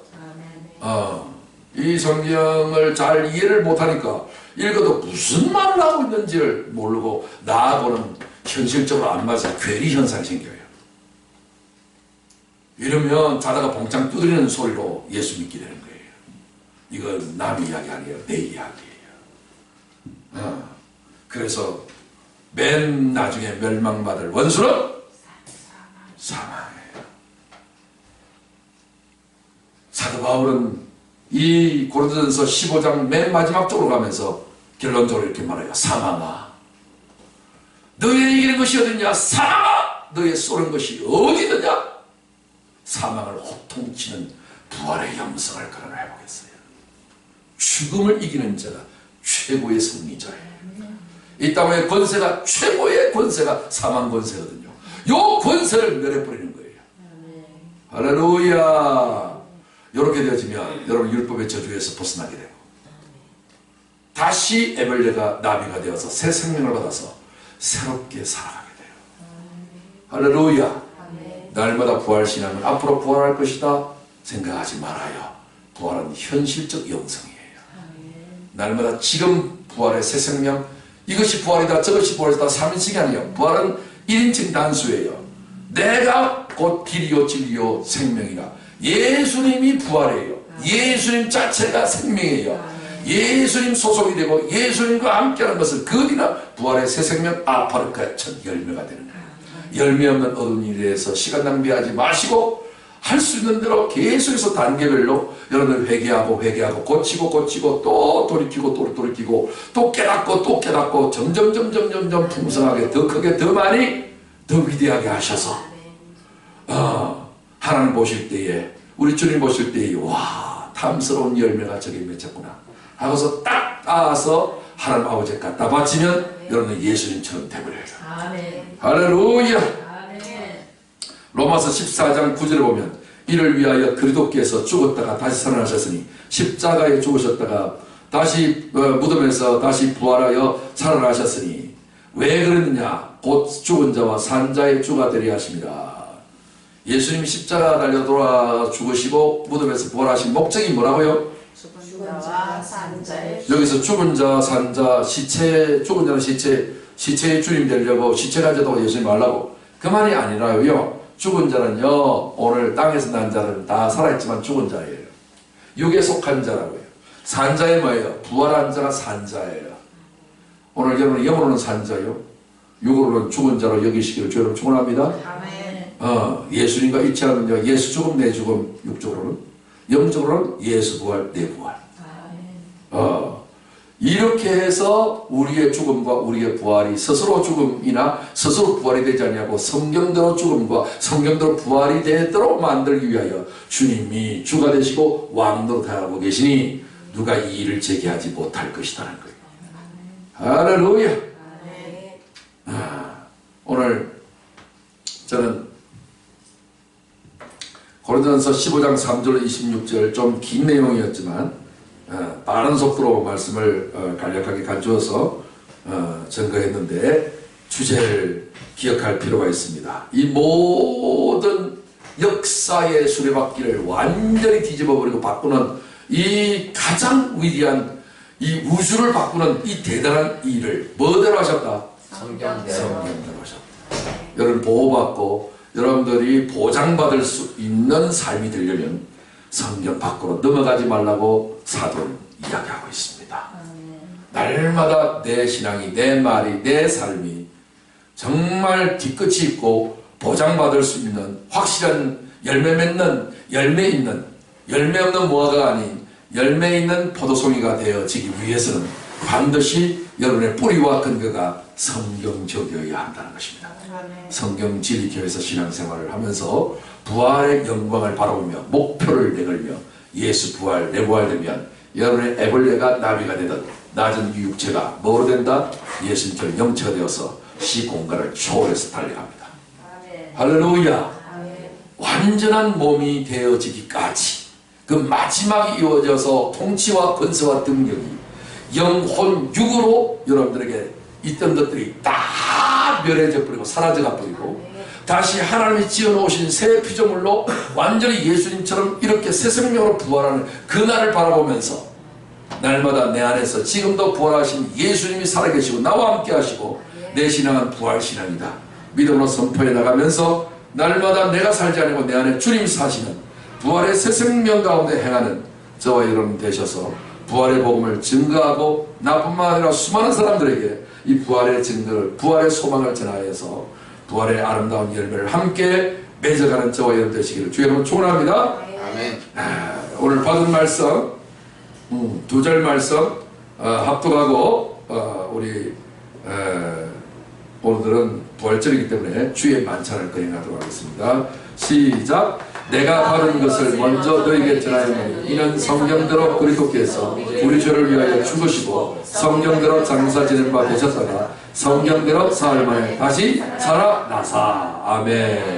이 성경을 잘 이해를 못하니까 읽어도 무슨 말을 하고 있는지를 모르고 나하고는 현실적으로 안 맞아 괴리 현상이 생겨요. 이러면 자다가 봉창 두드리는 소리로 예수 믿게 되는 거예요. 이건 남의 이야기 아니에요. 내 이야기예요. 그래서 맨 나중에 멸망받을 원수는 사망이에요. 사도 바울은 이 고린도전서 15장 맨 마지막 쪽으로 가면서 결론적으로 이렇게 말해요. 사망아, 너의 이기는 것이 어디냐? 사망아, 너의 쏘는 것이 어디 있느냐? 사망을 호통치는 부활의 영성을 그러나 해보겠어요. 죽음을 이기는 자가 최고의 승리자예요. 이 땅의 권세가 최고의 권세가 사망 권세거든요. 요 권세를 멸해버리는 거예요. 할렐루야. 이렇게 되어지면 여러분 율법의 저주에서 벗어나게 되고 다시 에벨레가 나비가 되어서 새 생명을 받아서 새롭게 살아가게 돼요. 할렐루야. 날마다 부활신앙은 앞으로 부활할 것이다 생각하지 말아요. 부활은 현실적 영성이에요. 날마다 지금 부활의 새 생명, 이것이 부활이다 저것이 부활이다 3인칭이 아니에요. 부활은 1인칭 단수예요. 내가 곧 길이요 진리요 생명이라. 예수님이 부활이에요. 예수님 자체가 생명이에요. 예수님 소속이 되고 예수님과 함께하는 것은 그디나 부활의 새 생명 아파르카의 첫 열매가 되는 거예요. 열매 없는 어두운 일에 대해서 시간 낭비하지 마시고 할 수 있는 대로 계속해서 단계별로 여러분들 회개하고 고치고 또 돌이키고 또 돌이키고 또 깨닫고 점점 풍성하게 더 크게 더 많이 더 위대하게 하셔서 하나님 보실 때에 우리 주님 보실 때에 와 탐스러운 열매가 저기 맺혔구나 하고서 딱 따서 하나님 아버지에 갖다 바치면 여러분은 예수님처럼 되버려요. 할렐루야. 로마서 14장 9절에 보면 이를 위하여 그리스도께서 죽었다가 다시 살아나셨으니 십자가에 죽으셨다가 다시 무덤에서 다시 부활하여 살아나셨으니 왜 그랬느냐 곧 죽은 자와 산 자의 주가 되려 하십니다. 예수님이 십자가 달려 돌아 죽으시고 무덤에서 부활하신 목적이 뭐라고요? 죽은 자와 산 자의 여기서 죽은 자, 산 자, 시체, 죽은 자는 시체의 주님 되려고 시체 가져다가 예수님 말라고 그 말이 아니라요. 죽은 자는요 오늘 땅에서 난 자는 다 살아있지만 죽은 자예요. 육에 속한 자라고요. 산 자의 뭐예요? 부활한 자가 산 자예요. 오늘 여러분 영으로는 산 자요, 육으로는 죽은 자로 여기시기를 주여러분 축원합니다. 예수님과 일치 하면요 예수 죽음 내 죽음 육적으로는, 영적으로는 예수 부활 내 부활. 이렇게 해서 우리의 죽음과 우리의 부활이 스스로 죽음이나 스스로 부활이 되지 않냐고 성경대로 죽음과 성경대로 부활이 되도록 만들기 위하여 주님이 주가 되시고 왕으로 다하고 계시니 누가 이 일을 제기하지 못할 것이라는 거예요. 할렐루야. 오늘 저는 고린도전서 15장 3절 26절 좀 긴 내용이었지만 빠른 속도로 말씀을 간략하게 가져와서 증거했는데 주제를 기억할 필요가 있습니다. 이 모든 역사의 수레바퀴를 완전히 뒤집어버리고 바꾸는 이 가장 위대한 이 우주를 바꾸는 이 대단한 일을 뭐대로 하셨다? 성경대로 하셨다. 여러분 보호받고 여러분들이 보장받을 수 있는 삶이 되려면 성경 밖으로 넘어가지 말라고 사도는 이야기하고 있습니다. 날마다 내 신앙이, 내 말이, 내 삶이 정말 뒤끝이 있고 보장받을 수 있는 확실한 열매 맺는, 열매 있는, 열매 없는 무화과가 아닌 열매 있는 포도송이가 되어지기 위해서는 반드시 여러분의 뿌리와 근거가 성경적이어야 한다는 것입니다. 성경 진리교회에서 신앙생활을 하면서 부활의 영광을 바라보며 목표를 내걸며 예수 부활, 내 부활되면 여러분의 애벌레가 나비가 되든 낮은 이 육체가 뭐로 된다? 예수님처럼 영체가 되어서 시공간을 초월해서 달려갑니다. 할렐루야. 완전한 몸이 되어지기까지 그 마지막이 이루어져서 통치와 권세와 능력이 영혼 육으로 여러분들에게 있던 것들이 다 멸해져 버리고 사라져가 버리고 다시 하나님이 지어놓으신 새 피조물로 완전히 예수님처럼 이렇게 새 생명으로 부활하는 그 날을 바라보면서 날마다 내 안에서 지금도 부활하신 예수님이 살아계시고 나와 함께 하시고 내 신앙은 부활신앙이다 믿음으로 선포해 나가면서 날마다 내가 살지 아니고 내 안에 주님 사시는 부활의 새 생명 가운데 행하는 저와 여러분 되셔서 부활의 복음을 증거하고 나뿐만 아니라 수많은 사람들에게 이 부활의 증거를 부활의 소망을 전하여서 부활의 아름다운 열매를 함께 맺어가는 저와 여러분 되시기를 주의 이름으로 축원합니다. 아멘. 오늘 받은 말씀 두 절 말씀 합독하고 우리 오늘은 부활절이기 때문에 주의 만찬을 거행하도록 하겠습니다. 시작. 내가 받은 것을 먼저 너에게 전하였노니 이는 성경대로 그리스도께서 우리 죄를 위하여 죽으시고 성경대로 장사 지낸 바 되셨다가 성경대로 사흘 만에 다시 살아나사. 아멘.